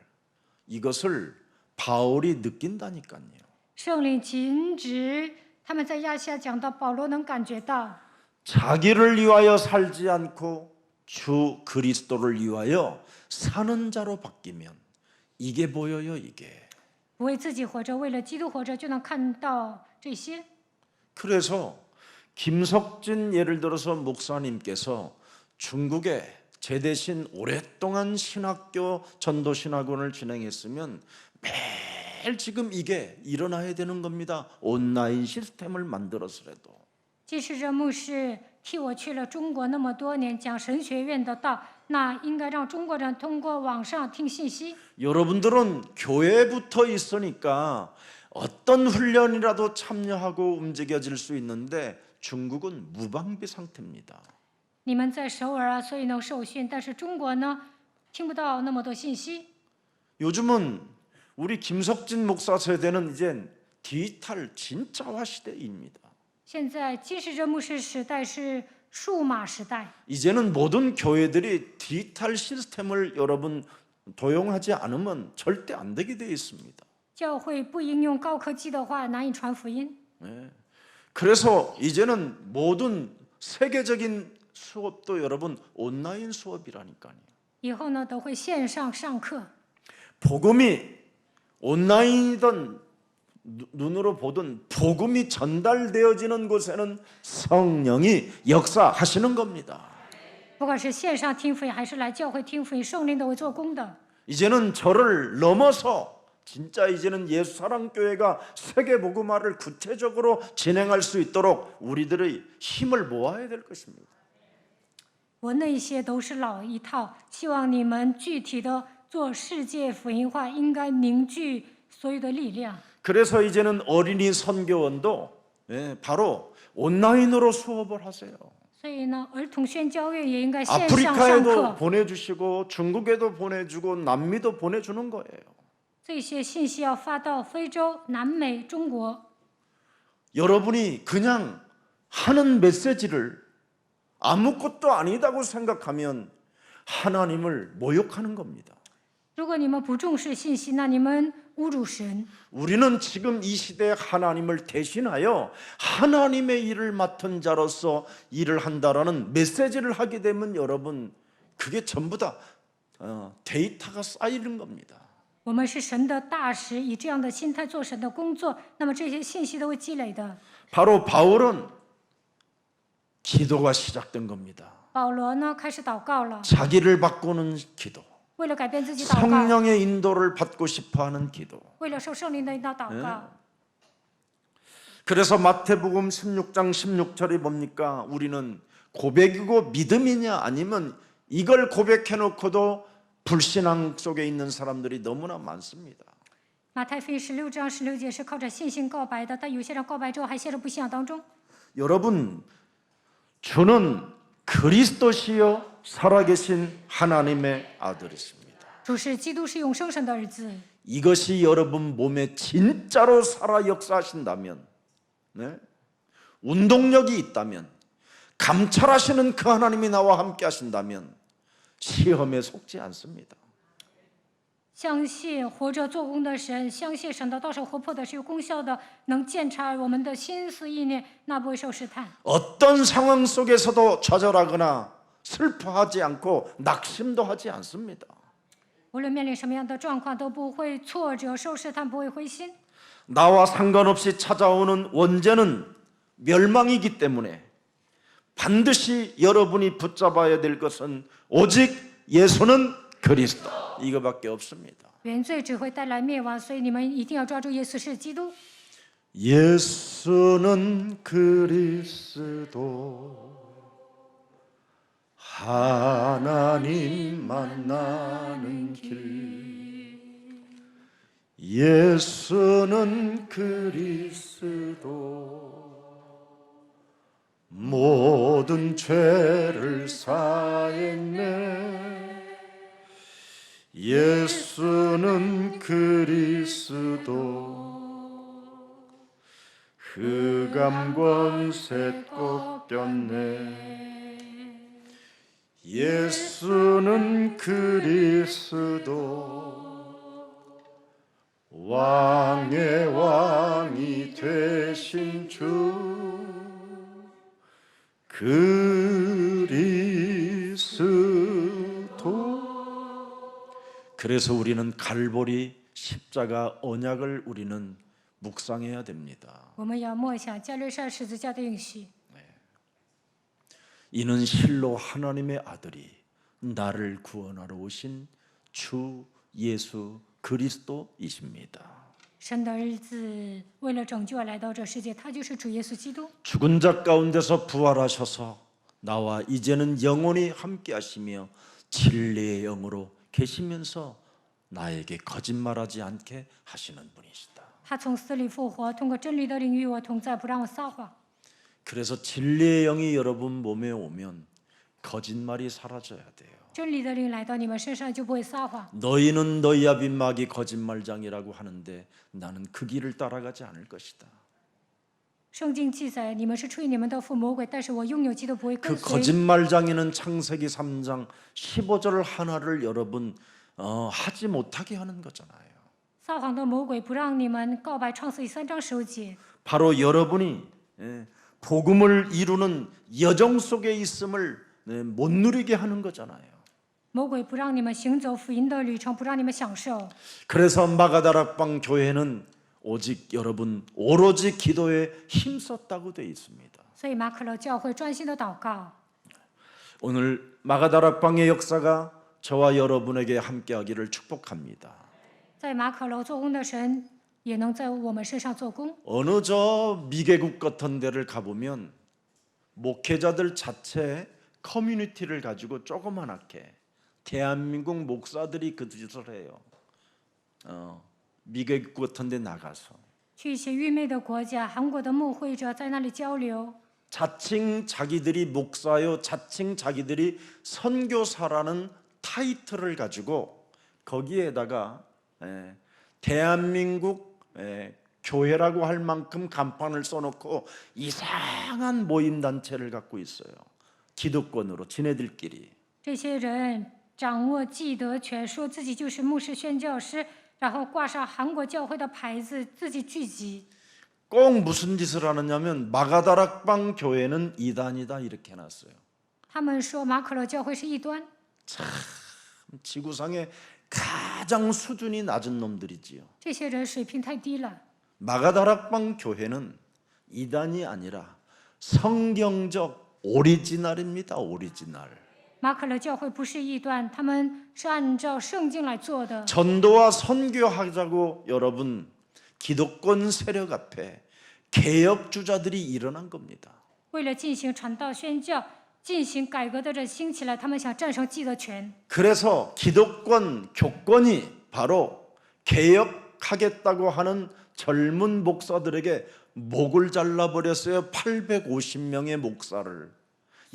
이것을 바울이 느낀다니까요. 圣灵禁止他们在亚细亚讲到，保罗能感觉到， 자기를 위하여 살지 않고 주 그리스도를 위하여 사는 자로 바뀌면 이게 보여요, 이게. 不为自己活着，为了基督活着，就能看到这些。 그래서 김석진 예를 들어서 목사님께서 중국에 제 대신 오랫동안 신학교 전도신학원을 진행했으면 매일 지금 이게 일어나야 되는 겁니다. 온라인 시스템을 만들어서라도. 即使这牧师替我去了中国那么多年，讲神学院的道，那应该让中国人通过网上听信息。 여러분들은 교회에 붙어 있으니까 어떤 훈련이라도 참여하고 움직여질 수 있는데 중국은 무방비 상태입니다. 你们在首尔啊，所以能受训，但是中国呢，听不到那么多信息。 요즘은 우리 김석진 목사 세대는 이제 디지털 진짜화 시대입니다. 现在金世哲牧师时代是数码时代， 이제는 모든 교회들이 디지털 시스템을 여러분 도용하지 않으면 절대 안 되게 되어 있습니다. 教会不应用高科技的话，难以传福音。 그래서 이제는 모든 세계적인 수업도 여러분 온라인 수업이라니까요. 以后呢，都会线上上课。 복음이 온라인이든 눈으로 보든 복음이 전달되어지는 곳에는 성령이 역사하시는 겁니다. 不管是线上听福音，还是来教会听福音，圣灵都会做工的。 이제는 저를 넘어서 진짜 이제는 예수 사랑 교회가 세계 복음화를 구체적으로 진행할 수 있도록 우리들의 힘을 모아야 될 것입니다. 我那些都是老一套，希望你们具体的做世界福音化，应该凝聚所有的力量。 그래서 이제는 어린이 선교원도 바로 온라인으로 수업을 하세요. 所以呢，儿童宣教院也应该线上上 아프리카에도 课。 보내주시고 중국에도 보내주고 남미도 보내주는 거예요. 这些信息要发到非洲、南美、中国。 여러분이 그냥 하는 메시지를 아무것도 아니다고 생각하면 하나님을 모욕하는 겁니다. 如果你们不重视信息，那你们侮辱神。 우리는 지금 이 시대에 하나님을 대신하여 하나님의 일을 맡은 자로서 일을 한다라는 메시지를 하게 되면 여러분 그게 전부 다 데이터가 쌓이는 겁니다. 我们是神的大使，以这样的心态做神的工作，那么这些信息都会积累的。 바로 바울은 기도가 시작된 겁니다. 保罗呢，开始祷告了， 자기를 바꾸는 기도, 为了改变自己祷告， 성령의 인도를 받고 싶어하는 기도. 为了受圣灵的引导祷告。 그래서 마태복음 16장 16절이 뭡니까? 우리는 고백이고 믿음이냐 아니면 이걸 고백해놓고도 불신앙 속에 있는 사람들이 너무나 많습니다. 马太福音16章16节是靠着信心告白的，但有些人告白之后还陷入不信仰当中。 여러분, 주는 그리스도시요 살아계신 하나님의 아들이십니다. 主是基督，是永生神的儿子。 이것이 여러분 몸에 진짜로 살아 역사하신다면, 운동력이 있다면, 감찰하시는 그 하나님이 나와 함께 하신다면 시험에 속지 않습니다. 相信活着做工的神，相信神的道是活泼的，是有功效的，能鉴察我们的心思意念，那不会受试探。 어떤 상황 속에서도 좌절하거나 슬퍼하지 않고 낙심도 하지 않습니다. 无论面临什么样的状况，都不会挫折、受试探，不会灰心。 나와 상관없이 찾아오는 원죄는 멸망이기 때문에 반드시 여러분이 붙잡아야 될 것은 오직 예수는 그리스도 이거밖에 없습니다. 原罪只会带来灭亡，所以你们一定要抓住耶稣是基督。 예수는 그리스도 하나님 만나는 길 예수는 그리스도 모든 죄를 사했네 예수는 그리스도 흑암 권세 꺾였네 예수는 그리스도 왕의 왕이 되신 주 그리스도 그래서 우리는 갈보리 십자가 언약을 우리는 묵상해야 됩니다. 我们要默想加略山十字架的应许。 이는 실로 하나님의 아들이 나를 구원하러 오신 주 예수 그리스도이십니다. 神的儿子为了拯救而来到这世界，他就是主耶稣基督。 죽은 자 가운데서 부활하셔서 나와 이제는 영원히 함께 하시며 진리의 영으로 계시면서 나에게 거짓말하지 않게 하시는 분이시다. 他从死里复活，通过真理的灵与我同在，不让我撒谎。 그래서 진리의 영이 여러분 몸에 오면 거짓말이 사라져야 돼요. 真理的灵来到你们身上，就不会撒谎。 너희는 너희 아비 마귀 거짓말장이라고 하는데 나는 그 길을 따라가지 않을 것이다. 圣经记载，你们是吹你们的父魔鬼，但是我拥有基督不会 그 跟随。 거짓말장이는 창세기 3장 15절 하나를 여러분 하지 못하게 하는 거잖아요. 撒谎的魔鬼不让你们告白创世记3章15节， 바로 여러분이 복음을 이루는 여정 속에 있음을 못 누리게 하는 거잖아요. 魔鬼不让你们行走福音的旅程，不让你们享受。 그래서 마가다락방 교회는 오직 여러분 오로지 기도에 힘썼다고 되어 있습니다. 所以马可楼教会专心的祷告。 오늘 마가다락방의 역사가 저와 여러분에게 함께하기를 축복합니다. 在马可楼做工的神，也能在我们身上做工。 어느 저 미개국 같은 데를 가보면 목회자들 자체 커뮤니티를 가지고 조그만하게 대한민국 목사들이 그 짓을 해요. 미개국 같은 데 나가서 去一些愚昧的国家，韩国的牧会者在那里交流， 자칭 자기들이 목사요, 자칭 자기들이 선교사라는 타이틀을 가지고 거기에다가 대한민국 교회라고 할 만큼 간판을 써놓고 이상한 모임 단체를 갖고 있어요. 기득권으로 지네들끼리. 这些人掌握既得权，说自己就是牧师、宣教师，然后挂上韩国教会的牌子，自己聚集。 꼭 무슨 짓을 하느냐면 마가다락방 교회는 이단이다 이렇게 해놨어요. 他们说马可楼教会是异端， 지구상에 가장 수준이 낮은 놈들이지요. 这些人水平太低了。 마가다락방 교회는 이단이 아니라 성경적 오리지널입니다. 오리지널. 马可楼教会不是异端，他们是按照圣经来做的。 전도와 선교하자고 여러분 기독권 세력 앞에 개혁주자들이 일어난 겁니다. 为了进行传道宣教、进行改革的人兴起来，他们想战胜既得权。 그래서 기독권 교권이 바로 개혁하겠다고 하는 젊은 목사들에게 목을 잘라버렸어요. 850명의 목사를.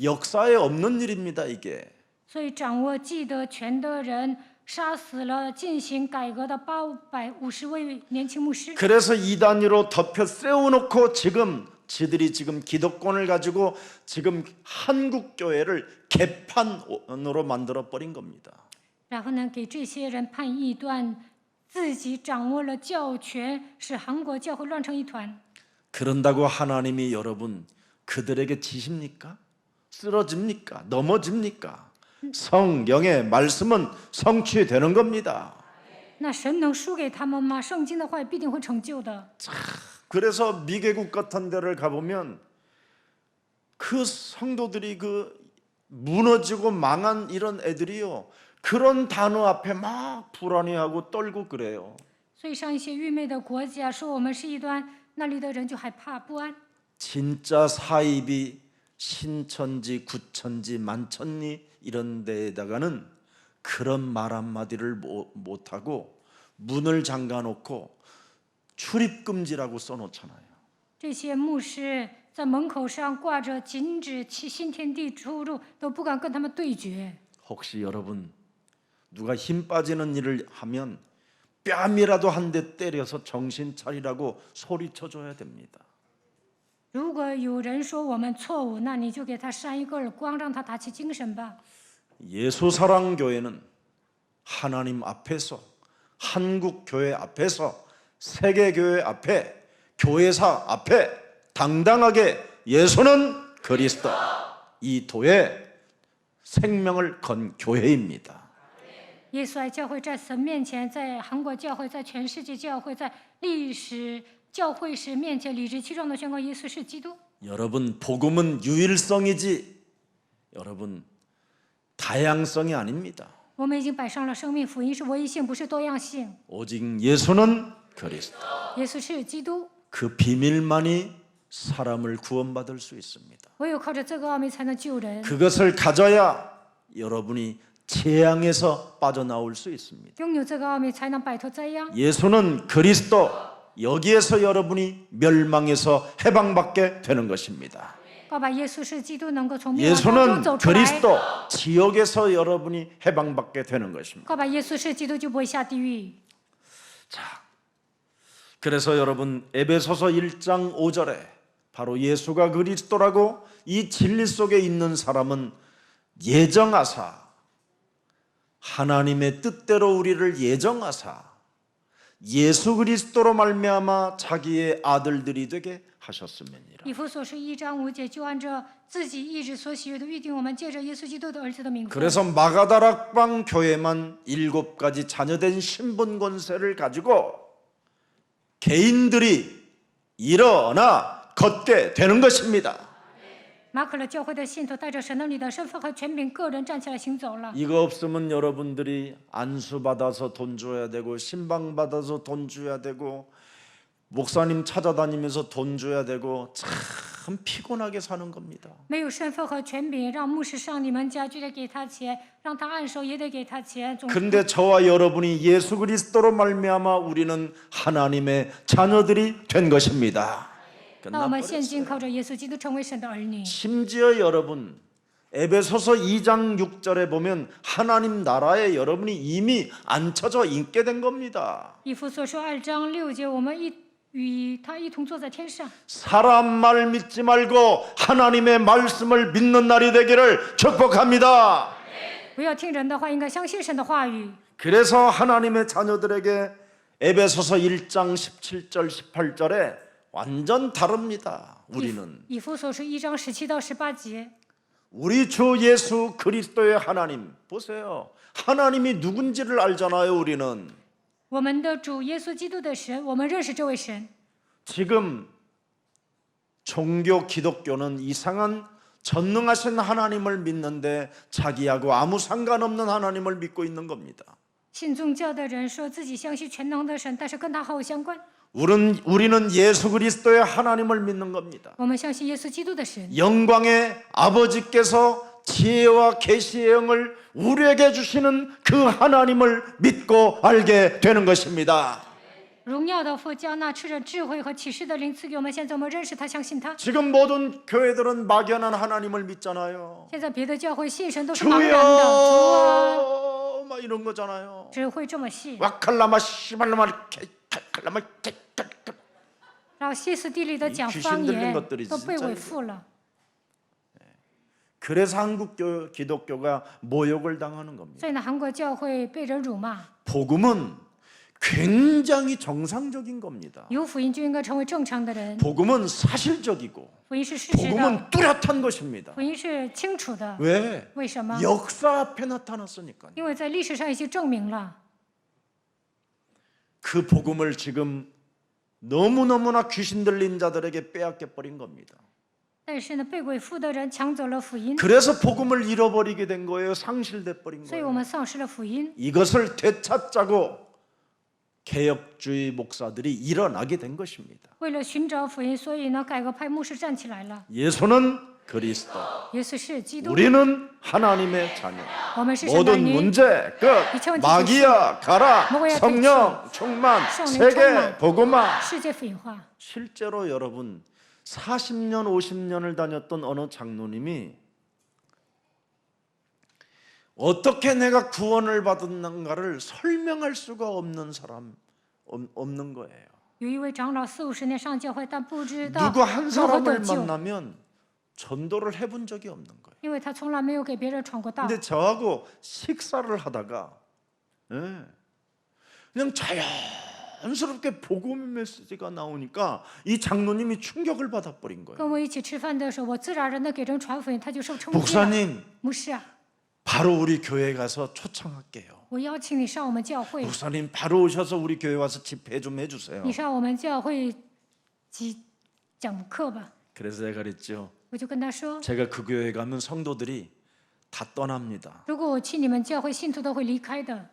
역사에 없는 일입니다, 이게. 所以掌握既得权的人杀死了进行改革的850位年轻牧师。 그래서 이 단위로 덮여 세워놓고 지들이 지금 기독권을 가지고 지금 한국 교회를 개판으로 만들어 버린 겁니다. 然后呢，给这些人判异端，自己掌握了教权，使韩国教会乱成一团。 그런다고 하나님이 여러분 그들에게 지십니까? 쓰러집니까? 넘어집니까? 성경의 말씀은 성취되는 겁니다. 那神能输给他们吗？圣经的话必定会成就的。 그래서 미개국 같은 데를 가보면 그 성도들이 그 무너지고 망한 이런 애들이요. 그런 단어 앞에 막 불안해하고 떨고 그래요. 所以上一些愚昧的国家说我们是异端，那里的人就害怕不安。 진짜 사입이 신천지, 구천지, 만천리 이런 데에다가는 그런 말 한마디를 못하고 문을 잠가놓고 출입금지라고 써놓잖아요. 这些牧师在门口上挂着禁止新天地出入，都不敢跟他们对决。 혹시 여러분 누가 힘 빠지는 일을 하면 뺨이라도 한 대 때려서 정신 차리라고 소리쳐줘야 됩니다. 如果有人说我们错误，那你就给他扇一个耳光，让他打起精神吧。 예수사랑교회는 하나님 앞에서 한국 교회 앞에서 세계교회 앞에 교회사 앞에 당당하게 예수는 그리스도 이 도에 생명을 건 교회입니다. 耶稣爱教会在神面前，在韩国教会，在全世界教会，在历史教会史面前，理直气壮地宣告耶稣是基督。 여러분 복음은 유일성이지 여러분 다양성이 아닙니다. 我们已经摆上了生命福音是唯一性，不是多样性。 오직 예수는 그리스도. 耶稣是基督， 그 비밀만이 사람을 구원받을 수 있습니다. 唯有靠着这个奥秘才能救人。 그것을 가져야 여러분이 재앙에서 빠져나올 수 있습니다. 拥有这个奥秘，才能摆脱灾殃。 예수는 그리스도 여기에서 여러분이 멸망에서 해방받게 되는 것입니다. 告白耶稣是基督，能够从灭亡当中 예수는 走出来。 그리스도, 지옥에서 여러분이 해방받게 되는 것입니다. 告白耶稣是基督，就不会下地狱。 그래서 여러분 에베소서 1장 5절에 바로 예수가 그리스도라고 이 진리 속에 있는 사람은 예정하사 하나님의 뜻대로 우리를 예정하사 예수 그리스도로 말미암아 자기의 아들들이 되게 하셨음이니라. 以弗所书1章5节，就按照自己意志所喜悦的预定，我们借着耶稣基督的儿子的名分。 그래서 마가다락방 교회만 7가지 자녀된 신분 권세를 가지고 개인들이 일어나 걷게 되는 것입니다. 马可勒教会的信徒带着神的你的身份和权柄，个人站起来行走了。 이거 없으면 여러분들이 안수 받아서 돈 줘야 되고 신방 받아서 돈 줘야 되고 목사님 찾아다니면서 돈 줘야 되고 참 피곤하게 사는 겁니다. 没有身份和权柄，让牧师上你们家就得给他钱，让他按手也得给他钱。总 근데 저와 여러분이 예수 그리스도로 말미암아 우리는 하나님의 자녀들이 된 것입니다. 那我们现今靠着耶稣基督成为神的儿女。 심지어 여러분 에베소서 2장 6절에 보면 하나님 나라에 여러분이 이미 앉혀져 있게 된 겁니다. 以弗所书2章6节，我们与他一同坐在天上。 사람 말 믿지 말고 하나님의 말씀을 믿는 날이 되기를 축복합니다. 不要听人的话，应该相信神的话语。 그래서 하나님의 자녀들에게 에베소서 1장 17절 18절에 완전 다릅니다. 우리는 以弗所书1章17到18节， 우리 주 예수 그리스도의 하나님 보세요. 하나님이 누군지를 알잖아요. 우리는 我们的主耶稣基督的神，我们认识这位神。 지금 종교 기독교는 이상한 전능하신 하나님을 믿는데 자기하고 아무 상관없는 하나님을 믿고 있는 겁니다. 信宗教的人说自己相信全能的神，但是跟他毫无相关。 우리는 예수 그리스도의 하나님을 믿는 겁니다. 我们相信耶稣基督的神， 영광의 아버지께서 지혜와 계시의 영을 우리에게 주시는 그 하나님을 믿고 알게 되는 것입니다. 荣耀的父将那吃着智慧和启示的灵赐给我们，现在我们认识他，相信他。 지금 모든 교회들은 막연한 하나님을 믿잖아요. 现在别的教会信神都是茫然的，主啊， 주여 막 이런 거잖아요. 只会这么信。 와칼라마 시발라마 칼라마 然后歇斯底里的讲方言，都被伪付了。 그래서 한국 기독교가 모욕을 당하는 겁니다. 所以呢，韩国教会被人辱骂。 복음은 굉장히 정상적인 겁니다. 有福音就应该成为正常的人， 복음은 사실적이고 福音是事实的， 복음은 뚜렷한 것입니다. 福音是清楚的。 왜? 为什么？ 역사 앞에 나타났으니까요. 因为在历史上已经证明了。 그 복음을 지금 너무너무나 귀신 들린 자들에게 빼앗겨 버린 겁니다. 但是呢，被鬼附的人抢走了福音， 그래서 복음을 잃어버리게 된 거예요. 상실돼 버린 所以我 거예요. 们丧失了福音。 이것을 되찾자고 개혁주의 목사들이 일어나게 된 것입니다. 为了寻找福音，所以呢，改革派牧师站起来了。 예수는 그리스도, 耶稣是基督， 우리는 하나님의 자녀. 我们是神的儿 모든 女。 문제 끝. 마귀야 가라. 성령 충만. 세계 복음화. 世界福音化。 실제로 여러분 40년 50년을 다녔던 어느 장로님이 어떻게 내가 구원을 받았는가를 설명할 수가 없는 사람 없는 거예요. 有一位长老40-50年上教会，但不知道 누구 한 如何得 사람을 救， 만나면 전도를 해본 적이 없는 거예요. 因为他从来没有给别人传过道。 근데 저하고 식사를 하다가 그냥 자연스럽게 복음 메시지가 나오니까 이 장로님이 충격을 받아버린 거예요. 跟我一起吃饭的时候，我自然而然的给人传福音，他就受冲击了。 목사님 牧师啊， 바로 우리 교회 가서 초청할게요. 我邀请你上我们教会， 목사님 바로 오셔서 우리 교회 와서 집회 좀 해주세요. 你上我们教会讲课吧。 그래서 제가 그랬죠. 我就跟他说， 제가 그 교회 가면 성도들이 다 떠납니다. 如果我去你们教会，信徒都会离开的。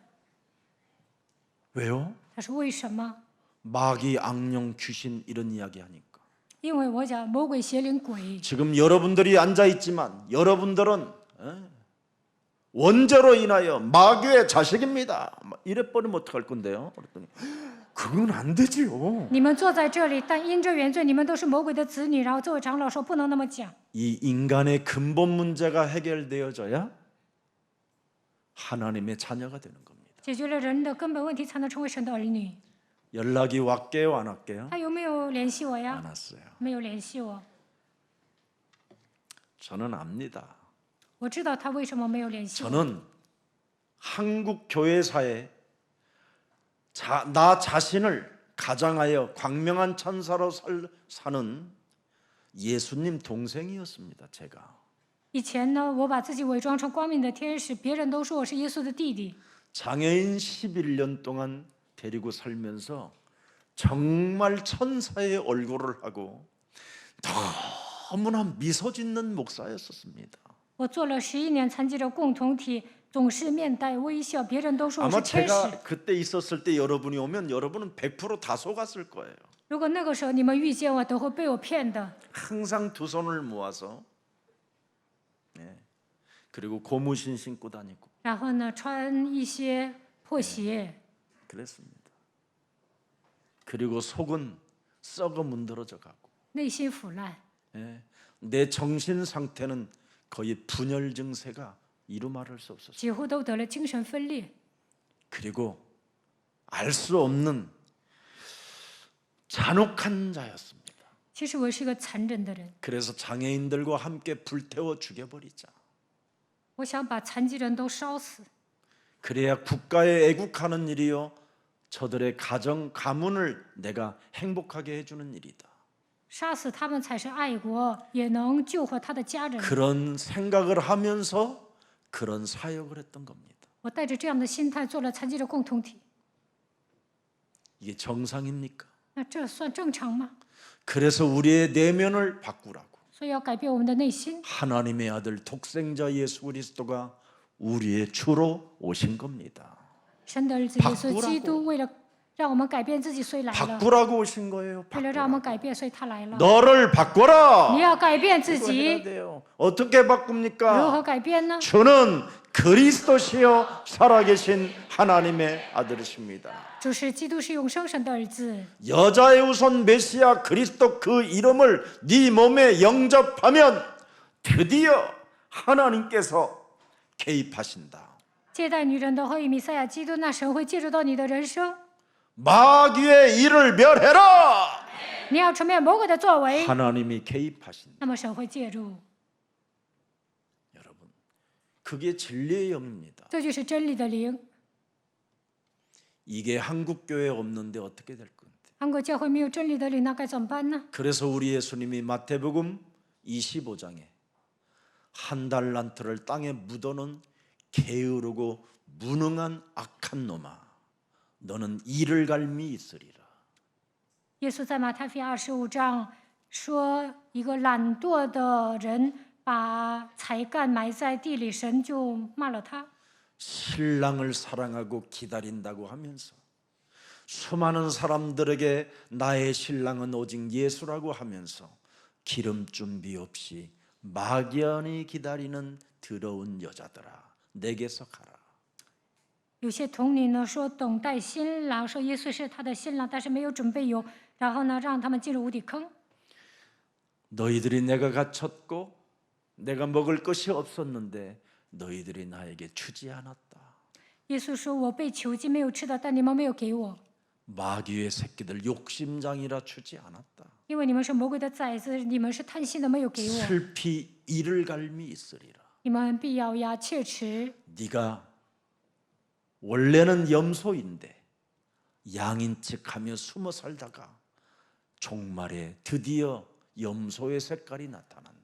왜요? 他说为什么？ 마귀, 악령, 귀신 이런 이야기 하니까. 因为我讲魔鬼、邪灵、鬼。 지금 여러분들이 앉아 있지만 여러분들은 원죄로 인하여 마귀의 자식입니다. 이래 버리면 어떡할 건데요? 그랬더니 그건 안 되지요. 你们坐在这里，但因着原罪，你们都是魔鬼的子女。然后作为长老说，不能那么讲。 이 인간의 근본 문제가 해결되어져야 하나님의 자녀가 되는 겁니다. 解决了人的根本问题，才能成为神的儿女。 연락이 왔게요, 안 왔게요? 他有没有联系我 안 呀？ 왔어요. 没有联系我。 저는 압니다. 我知道他为什么没有联系我。 저는 한국 교회사에 나 자신을 가장하여 광명한 천사로 사는 예수님 동생이었습니다. 제가 以前呢，我把自己伪装成光明的天使，别人都说我是耶稣的弟弟。 장애인 11년 동안 데리고 살면서 정말 천사의 얼굴을 하고 너무나 미소 짓는 목사였었습니다. 我做了11年残疾者共同体，总是面带微笑，别人都说我 아마 是天使。 제가 그때 있었을 때 여러분이 오면 여러분은 100% 다 속았을 거예요. 如果那个时候你们遇见我，都会被我骗的。 항상 두 손을 모아서 그리고 고무신 신고 다니고 然后呢，穿一些破鞋， 그랬습니다. 그리고 속은 썩어 문드러져 가고 内心腐烂。 내 정신 상태는 거의 분열 증세가 이루 말할 수 없었어요. 几乎都得了精神分裂。 그리고 알 수 없는 잔혹한 자였습니다. 其实我是个残忍的人， 그래서 장애인들과 함께 불태워 죽여버리자. 我想把残疾人都烧死， 그래야 국가에 애국하는 일이요 저들의 가정 가문을 내가 행복하게 해주는 일이다. 杀死他们才是爱国，也能救活他的家人。 그런 생각을 하면서 그런 사역을 했던 겁니다. 我带着这样的心态做了残疾者共同体， 이게 정상입니까? 那这算正常吗？ 그래서 우리의 내면을 바꾸라고 所以要改变我们的内心。 하나님의 아들 독생자 예수 그리스도가 우리의 주로 오신 겁니다. 神的儿子耶稣基督为了让我们改变自己，所以来了。 바꾸라고 오신 거예요. 为了让我们改变，所以他来了。 너를 바꿔라. 你要改变自 이거 해야 己， 돼요. 어떻게 如 바꿉니까? 何改变呢？ 주는 그리스도시요 살아계신 하나님의 아들이십니다. 主是基督，是永生神的儿子。 여자의 우선 메시아 그리스도 그 이름을 네 몸에 영접하면 드디어 하나님께서 개입하신다. 接待女人的后裔弥赛亚基督，那神会介入到你的人生。 마귀의 일을 멸해라. 你要承面魔鬼的作为， 하나님이 개입하신다. 那么神会介入。 여러분, 그게 진리의 영입니다. 这就是真理的灵。 이게 한국 교회에 없는데 어떻게 될 건데? 韩国教会没有真理的灵，那该怎么办呢？ 그래서 우리 예수님이 마태복음 25장에 한 달란트를 땅에 묻어놓은 게으르고 무능한 악한 놈아, 너는 이를 갈미 있으리라. 耶稣在马太福音25章说，一个懒惰的人把才干埋在地里，神就骂了他。 신랑을 사랑하고 기다린다고 하면서 수많은 사람들에게 나의 신랑은 오직 예수라고 하면서 기름 준비 없이 막연히 기다리는 더러운 여자들아, 내게서 가라. 有些童女呢说等待新郎，说耶稣是他的新郎，但是没有准备油，然后呢让他们进入无底坑。 너희들이 내가 갇혔고 내가 먹을 것이 없었는데 너희들이 나에게 주지 않았다. 耶稣说：“我被囚禁，没有吃的，但你们没有给我， 마귀의 새끼들 욕심장이라 주지 않았다. 因为你们是魔鬼的崽子，你们是贪心的，没有给我。 슬피 이를 갈미 있으리라. 你们必咬牙切齿。 네가 원래는 염소인데 양인 척하며 숨어 살다가 종말에 드디어 염소의 색깔이 나타난다.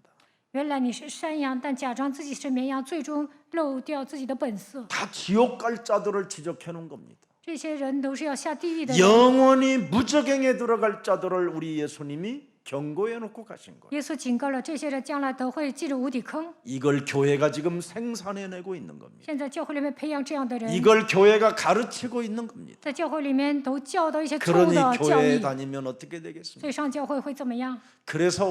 原来你是山羊，但假装自己是绵羊，最终漏掉自己的本色。 다 지옥 갈 자들을 지적해 놓은 겁니다. 这些人都是要下地狱的人。 영원히 무적행에 들어갈 자들을 우리 예수님이 경고해 놓고 가신 거예요. 耶稣警告了这些人，将来都会进入无底坑。 이걸 교회가 지금 생산해내고 있는 겁니다. 现在教会里面培养这样的人， 이걸 교회가 가르치고 있는 겁니다. 在教会里面都教导一些错误 그러니 的教 교회에 义， 다니면 어떻게 되겠습니까? 所以上教会会怎么样？ 그래서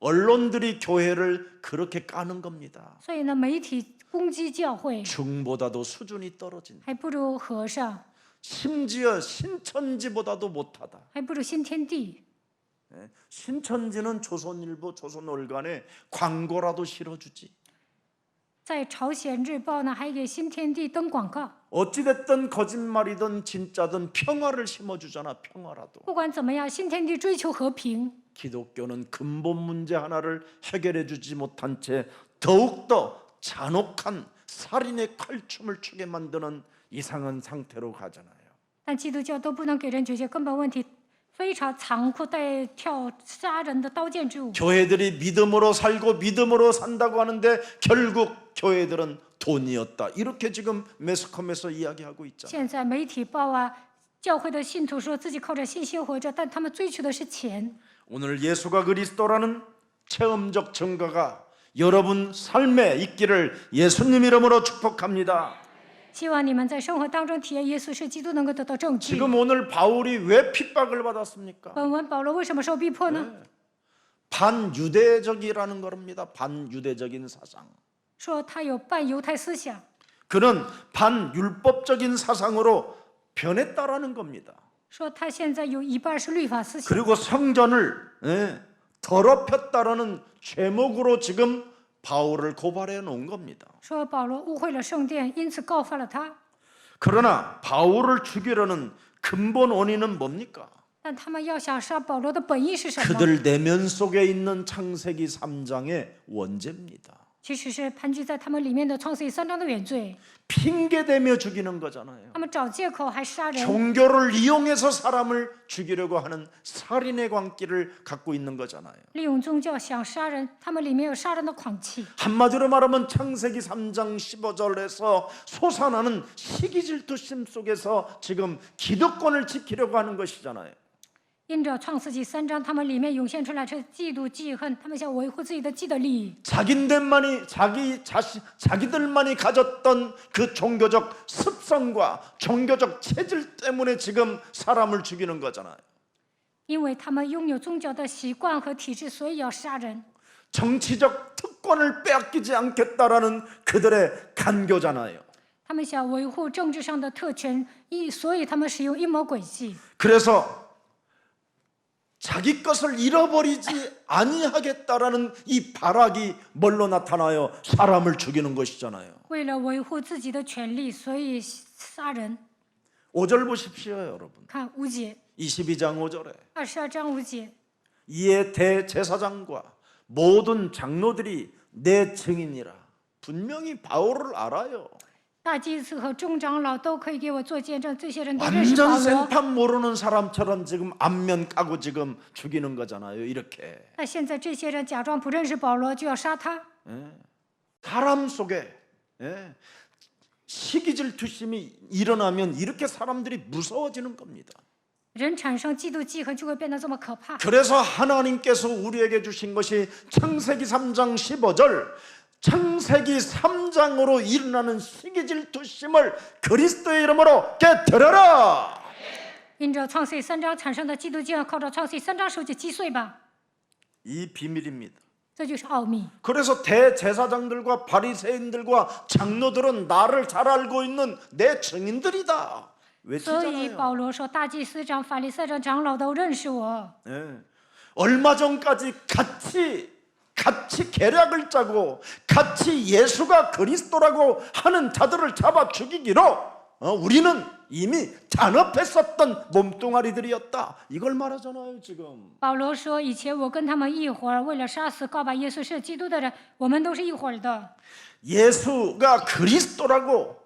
언론들이 교회를 그렇게 까는 겁니다. 所以呢，媒体攻击教会， 중보다도 수준이 떨어진다. 还不如和尚。 심지어 신천지보다도 못하다. 还不如新天地。 신천지는 조선일보, 조선월간에 광고라도 실어주지. 在朝鲜日报呢，还给新天地登广告。 어찌됐든 거짓말이든 진짜든 평화를 심어주잖아. 평화라도. 不管怎么样，新天地追求和平。 기독교는 근본 문제 하나를 해결해주지 못한 채 더욱더 잔혹한 살인의 칼춤을 추게 만드는 이상한 상태로 가잖아요. 但基督教都不能给人解决根本问题，非常残酷，带跳杀人的刀剑之舞。 교회들이 믿음으로 살고 믿음으로 산다고 하는데 결국 교회들은 돈이었다. 이렇게 지금 매스컴에서 이야기하고 있잖아요. 现在媒体报啊，教会的信徒说自己靠着信心活着，但他们追求的是钱。 오늘 예수가 그리스도라는 체험적 증거가 여러분 삶에 있기를 예수님 이름으로 축복합니다. 希望你们在生活当中体验耶稣是基督，能够得到证据。 지금 오늘 바울이 왜 핍박을 받았습니까? 本文保罗为什么受逼迫呢？ 반유대적이라는 겁니다. 반유대적인 사상. 说他有半犹太思想， 그는 반율법적인 사상으로 변했다라는 겁니다. 说他现在有一半是律法思想， 그리고 성전을 더럽혔다라는 죄목으로 지금 바울을 고발해 놓은 겁니다. 说保罗误会了圣殿，因此告发了他。 그러나 바울을 죽이려는 근본 원인은 뭡니까? 但他们要想杀保罗的本意是什么？ 그들 내면 속에 있는 창세기 3장의 원죄입니다. 其实是盘踞在他们里面的创世记3章的原罪。 핑계대며 죽이는 거잖아요. 他们找借口还杀人， 종교를 이용해서 사람을 죽이려고 하는 살인의 광기를 갖고 있는 거잖아요. 利用宗教想杀人，他们里面有杀人的狂气。 한마디로 말하면 창세기 3장 15절에서 솟아나는 시기질투심 속에서 지금 기득권을 지키려고 하는 것이잖아요. 因着创世纪3章，他们里面涌现出来是嫉妒、记恨，他们想维护自己的既得利益。 자기들만이 가졌던 그 종교적 습성과 종교적 체질 때문에 지금 사람을 죽이는 거잖아요. 因为他们拥有宗教的习惯和体制，所以要杀人。 정치적 특권을 빼앗기지 않겠다라는 그들의 간교잖아요. 他们想维护政治上的特权，所以他们使用阴谋诡计。 그래서 자기 것을 잃어버리지 아니하겠다라는 이 발악이 뭘로 나타나요? 사람을 죽이는 것이잖아요. 为了维护自己的权利，所以杀人。 5절 보십시오, 여러분. 看5节， 22장 5절에 22章5节。 이에 대제사장과 모든 장로들이 내 증인이라. 분명히 바울을 알아요. 大祭司和众长老都可以给我做见证，这些人都认识保 완전 罗。 생판 모르는 사람처럼 지금 안면 까고 지금 죽이는 거잖아요. 이렇게. 那现在这些人假装不认识保罗，就要杀他。 사람 속에 시기질투심이 일어나면 이렇게 사람들이 무서워지는 겁니다. 人产生嫉妒、记恨，就会变得这么可怕。 그래서 하나님께서 우리에게 주신 것이 창세기 3장 15절 창세기 3장으로 일어나는 시기질투심을 그리스도의 이름으로 깨뜨려라. 因着创世记3章产生的嫉妒、记恨，靠着创世记3章手机击碎吧， 이 비밀입니다. 这就是奥秘。 그래서 대제사장들과 바리새인들과 장로들은 나를 잘 알고 있는 내 증인들이다. 所以 외치잖아요. 保罗说，大祭司长、法利赛长、长老都认识我。 얼마 전까지 같이 계략을 짜고 같이 예수가 그리스도라고 하는 자들을 잡아 죽이기로 우리는 이미 잔업했었던 몸뚱아리들이었다. 이걸 말하잖아요 지금. 保罗说，以前我跟他们一伙儿，为了杀死告白耶稣是基督的人，我们都是一伙儿的。 예수가 그리스도라고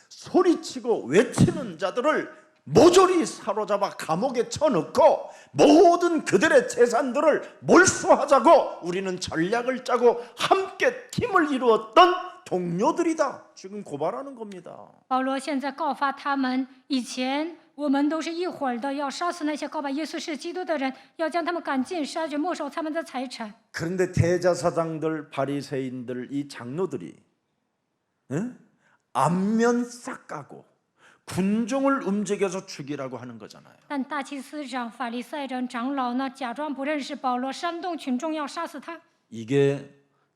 소리치고 외치는 자들을 모조리 사로잡아 감옥에 쳐넣고 모든 그들의 재산들을 몰수하자고 우리는 전략을 짜고 함께 팀을 이루었던 동료들이다. 지금 고발하는 겁니다. 保罗现在告发他们，以前我们都是一伙儿的，要杀死那些告白耶稣是基督的人，要将他们赶尽杀绝，没收他们的财产。 그런데 대제사장들, 바리새인들, 이 장로들이 안면 싹 까고 군종을 움직여서 죽이라고 하는 거잖아요. 但大祭司长、法利赛人、长老呢，假装不认识保罗，煽动群众要杀死他。 이게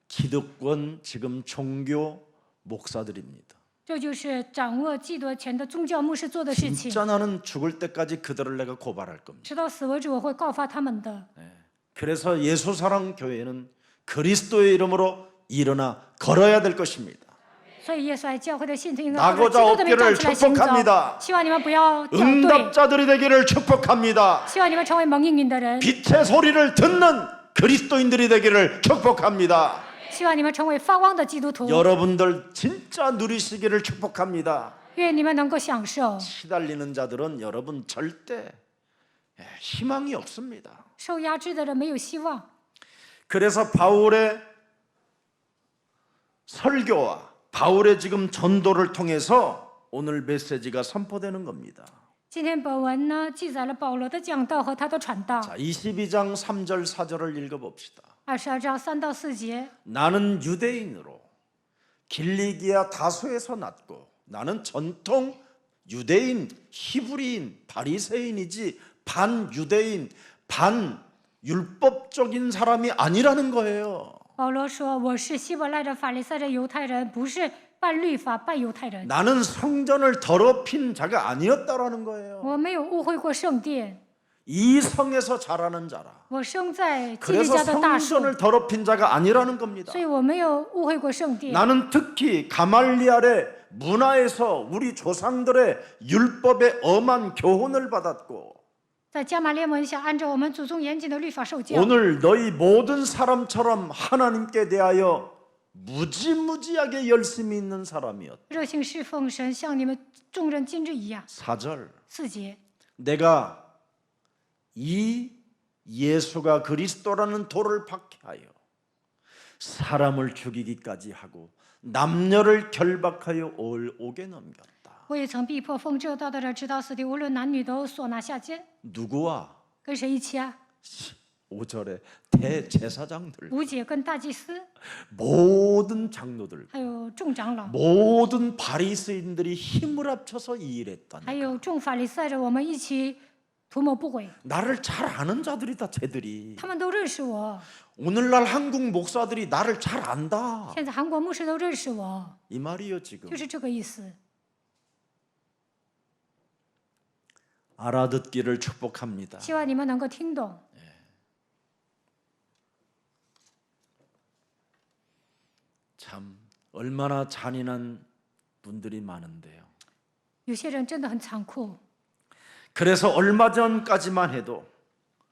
기득권 지금 종교 목사들입니다. 这就是掌握基督权的宗教牧师做的事情。 진짜 나는 죽을 때까지 그들을 내가 고발할 겁니다. 直到死为止，我会告发他们的。 그래서 예수사랑 교회는 그리스도의 이름으로 일어나 걸어야 될 것입니다. 所以耶稣爱教会的信徒应该靠着基 낙오자 督的名站 없기를 起来行走。 축복합니다. 希望你们不要掉队， 응답자들이 되기를 축복합니다. 希望你们成为蒙应允的人， 빛의 소리를 듣는 그리스도인들이 되기를 축복합니다. 希望你们成为发光的基督徒。 여러분들 진짜 누리시기를 축복합니다. 愿你们能够享受。 시달리는 자들은 여러분 절대 희망이 없습니다. 受压制的人没有希望。 그래서 바울의 설교와 바울의 지금 전도를 통해서 오늘 메시지가 선포되는 겁니다. 今天本文呢记载了保罗的讲道和他的传道。 자, 22장 3절 4절을 읽어봅시다. 22章3到4节， 나는 유대인으로 길리기아 다소에서 났고 나는 전통 유대인, 히브리인, 바리새인이지 반유대인, 반율법적인 사람이 아니라는 거예요. 保罗说：“我是希伯来人、法利赛人、犹太人，不是半律法、半犹太人。 나는 성전을 더럽힌 자가 아니었다라는 거예요. 我没有误会过圣殿， 이 성에서 자라는 자라. 我生在基利 그래서 家的大树， 성전을 더럽힌 자가 아니라는 겁니다. 所以我没有误会过圣殿。 나는 특히 가말리알의 문화에서 우리 조상들의 율법에 엄한 교훈을 받았고 在加马列门下，按照我们祖宗严谨的律法受教。 오늘 너희 모든 사람처럼 하나님께 대하여 무지무지하게 열심히 있는 사람이었다. 热心侍奉神，像你们众人今日一样。 4절 4节， 내가 이 예수가 그리스도라는 돌을 박해하여 사람을 죽이기까지 하고 남녀를 결박하여 옥에 넘겼다. 我也曾逼迫奉这道的人，直到死地，无论男女都所拿下监。 누구와? 跟谁一起啊？ 5절에 대제사장들 5节跟大祭司， 모든 장로들 还有众长老， 모든 바리새인들이 힘을 합쳐서 이 일했다. 还有众法利赛人，我们一起图谋不轨。 나를 잘 아는 자들이다. 쟤들이 他们都认识我， 오늘날 한국 목사들이 나를 잘 안다. 现在韩国牧师都认识我， 이 말이요 지금. 就是这个意思。 알아듣기를 축복합니다. 希望你们能够听懂。 참 얼마나 잔인한 분들이 많은데요. 有些人真的很残酷。 그래서 얼마 전까지만 해도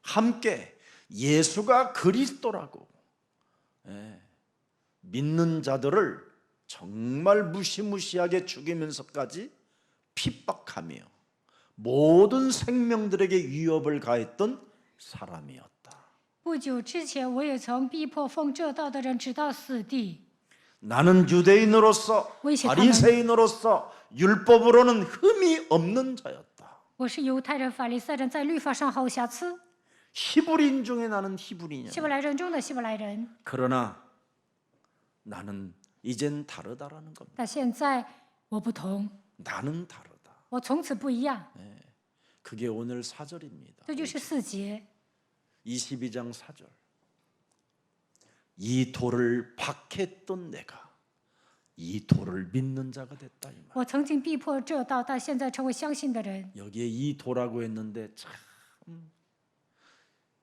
함께 예수가 그리스도라고 믿는 자들을 정말 무시무시하게 죽이면서까지 핍박하며 모든 생명들에게 위협을 가했던 사람이었다. 不久之前，我也曾逼迫奉这道的人，直到死地。 나는 유대인으로서 바리새인으로서 율법으로는 흠이 없는 자였다. 我是犹太人、法利赛人，在律法上毫无瑕疵。 히브리인 중에 나는 히브리냐. 希伯来人中的希伯来人， 그러나 나는 이젠 다르다라는 겁니다. 但现在我不同， 나는 다르다. 我从此不一样。 그게 오늘 4절입니다. 这就是4节， 22장 4절. 이 돌을 박했던 내가 이 돌을 믿는 자가 됐다 이 말. 我曾经逼迫这道，但现在成为相信的人。 여기에 이 돌하고 했는데 참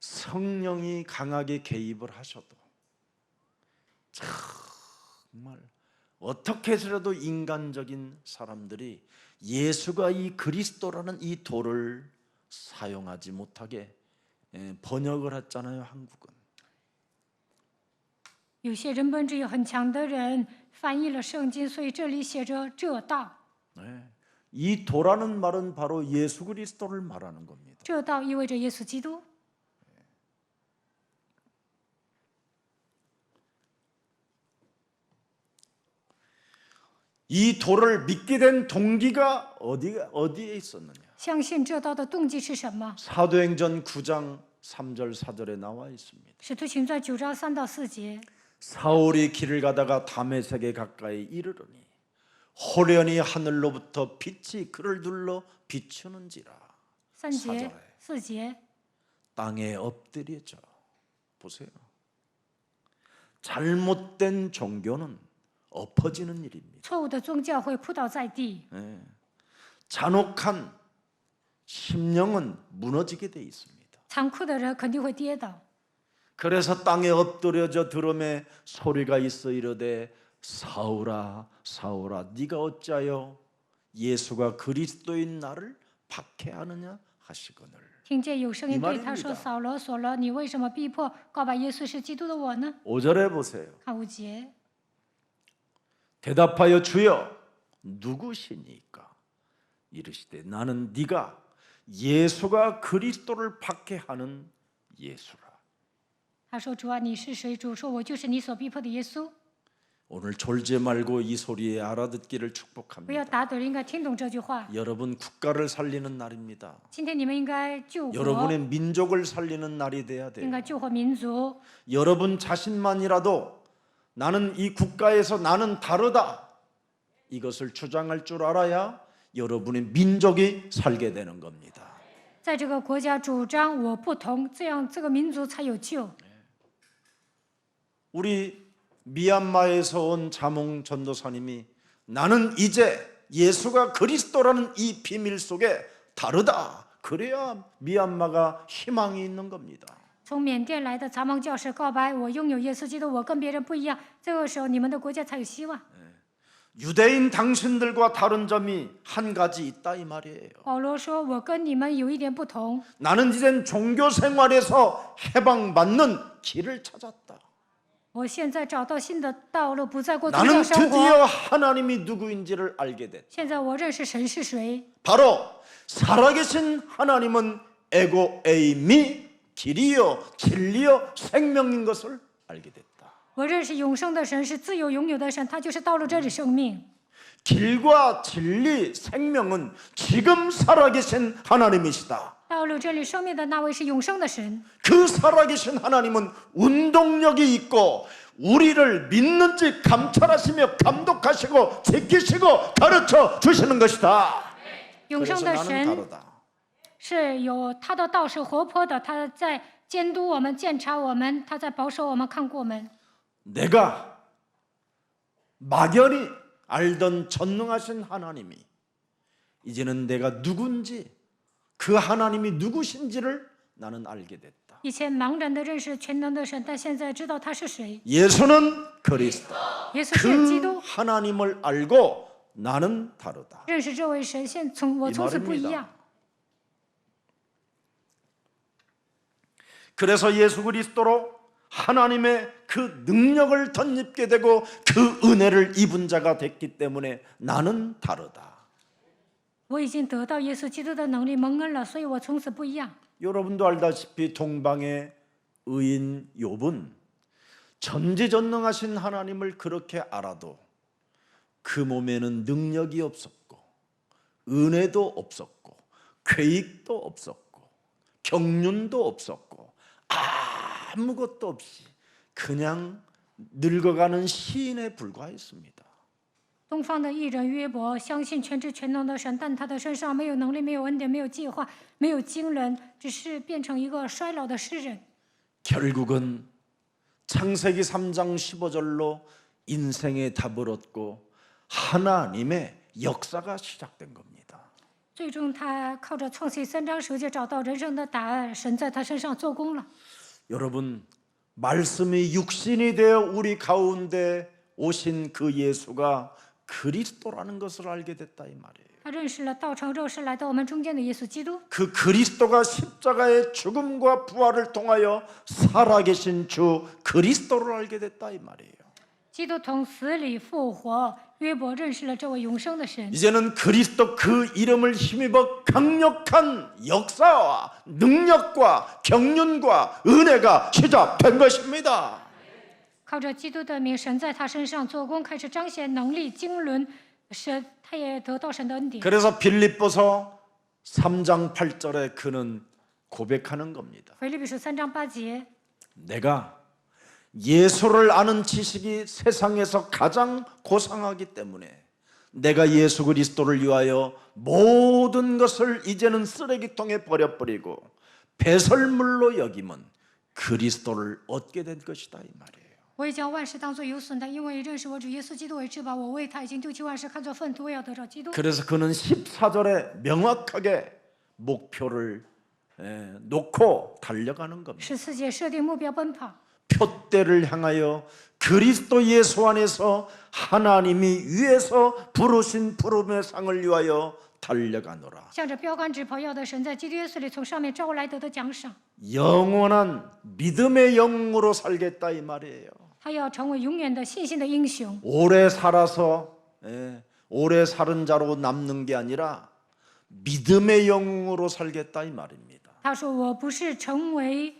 성령이 강하게 개입을 하셔도 정말 어떻게 해서라도 인간적인 사람들이 예수가 이 그리스도라는 이 돌을 사용하지 못하게 번역을 했잖아요. 한국은. 有些人本质有很强的人翻译了圣经，所以这里写着这道。 이 도라는 말은 바로 예수 그리스도를 말하는 겁니다. 这道意味着耶稣基督。 이 도를 믿게 된 동기가 어디에 있었느냐? 相信这道的动机是什么？ 사도행전 9장 3절 4절에 나와 있습니다. 使徒行传9章3到4节。 사울이 길을 가다가 다메섹에 가까이 이르르니 호련히 하늘로부터 빛이 그를 둘러 비추는지라. 3节、4节， 땅에 엎드려져 보세요. 잘못된 종교는 엎어지는 일입니다. 错误的宗教会扑倒在地， 잔혹한 심령은 무너지게 돼 있습니다. 残酷的人肯定会跌倒。 그래서 땅에 엎드려져 들음에 소리가 있어 이르되 사울아 사울아 네가 어찌하여 예수가 그리스도인 나를 박해하느냐 하시거늘. 听见有声音对 이 他说：“ 말입니다. 扫罗，扫罗，你为什么逼迫告白耶稣是基督的我呢？” 5절에 보세요. 看5节， 대답하여 주여 누구시니까 이르시되 나는 네가 예수가 그리스도를 박해하는 예수라. 他说：“主啊，你是谁？”主说：“我就是你所逼迫的耶稣。 오늘 졸지 말고 이 소리에 알아듣기를 不要 축복합니다. 打盹，应该听懂这句话。 여러분 국가를 살리는 날입니다. 今天你们应该救活， 여러분의 민족을 살리는 날이 돼야 应 돼요. 该救活民族。 여러분 자신만이라도 나는 이 국가에서 나는 다르다 이것을 주장할 줄 알아야 여러분의 민족이 살게 되는 겁니다. 在这个国家主张我不同，这样这个民族才有救。 우리 미얀마에서 온 자몽 전도사님이 나는 이제 예수가 그리스도라는 이 비밀 속에 다르다. 그래야 미얀마가 희망이 있는 겁니다. 从缅甸来的杂蒙教士告白：“我拥有耶稣基督，我跟别人不一样。”这个时候，你们的国家才有希望。 유대인 당신들과 다른 점이 한 가지 있다 이 말이에요. 保罗说：“我跟你们有一点不同， 나는 이젠 종교 생활에서 해방받는 길을 찾았다. 我现在找到新的道路，不再过宗 나는 教生活。 드디어 하나님이 누구인지를 알게 됐다. 现在我认识神是谁， 바로 살아계신 하나님은 에고 에임이 길이요 진리요 생명인 것을 알게 됐다. 我认识永生的神是自由拥有的神，他就是道路、真理、生命。 길과 진리 생명은 지금 살아계신 하나님이시다. 道路、真理、生命的那位是永生的神， 그 살아계신 하나님은 운동력이 있고 우리를 믿는지 감찰하시며 감독하시고 지키시고 가르쳐 주시는 것이다. 永 그래서 生的 나는 神 다르다. 是有他的道是活泼的，他在监督我们、监察我们，他在保守我们、看顾我们。 내가 막연히 알던 전능하신 하나님이 이제는 내가 누군지 그 하나님이 누구신지를 나는 알게 됐다. 以前茫然的认识全能的神，但现在知道他是谁。 예수는 그리스도. 耶稣是基 그 督， 하나님을 알고 나는 다르다. 认识这位神，我从此不一样。 그래서 예수 그리스도로 하나님의 그 능력을 덧입게 되고 그 은혜를 입은 자가 됐기 때문에 나는 다르다. 我已经得到耶稣基督的能力蒙恩了，所以我从此不一样。 여러분도 알다시피 동방의 의인 욥은 전지전능하신 하나님을 그렇게 알아도 그 몸에는 능력이 없었고 은혜도 없었고 계획도 없었고 경륜도 없었고 아무것도 없이 그냥 늙어가는 시인에 불과했습니다. 东方的艺人约伯相信全知全能的神，但他的身上没有能力、没有恩典、没有计划、没有惊人，只是变成一个衰老的诗人。 결국은 창세기 3장 15절로 인생의 답을 얻고 하나님의 역사가 시작된 겁니다. 最终，他靠着创世3章10节找到人生的答案，神在他身上做工了。 여러분, 말씀이 육신이 되어 우리 가운데 오신 그 예수가 그리스도라는 것을 알게 됐다 이 말이에요. 他认识了道成肉身来到我们中间的耶稣基督。 그 그리스도가 십자가의 죽음과 부활을 통하여 살아계신 주 그리스도를 알게 됐다 이 말이에요. 基督从死里复活，约伯认识了这位永生的神。 이제는 그리스도 그 이름을 힘입어 강력한 역사와 능력과 경륜과 은혜가 시작된 것입니다. 靠着基督的名，神在他身上做工，开始彰显能力、经纶，神他也得到神的恩典。 그래서 빌립보서 3장 8절에 그는 고백하는 겁니다. 腓立比书3章8节， 내가 예수를 아는 지식이 세상에서 가장 고상하기 때문에 내가 예수 그리스도를 위하여 모든 것을 이제는 쓰레기통에 버려버리고 배설물로 여김은 그리스도를 얻게 된 것이다 이 말이에요. 我也将万事当作有损的，因为认识我主耶稣基督为至宝。我为他已经丢弃万事，看作粪土，我要得着基督。 그래서 그는 14절에 명확하게 목표를 놓고 달려가는 겁니다. 14节设定目标奔跑， 표대를 향하여 그리스도 예수 안에서 하나님이 위에서 부르신 부름의 상을 위하여 달려가노라. 向着标杆直跑，要得神在基督耶稣里从上面招来得的奖赏。 영원한 믿음의 영웅으로 살겠다 이 말이에요. 他要成为永远的信心的英雄。 오래 살아서 오래 사는 자로 남는 게 아니라 믿음의 영웅으로 살겠다 이 말입니다. 他说：“我不是成为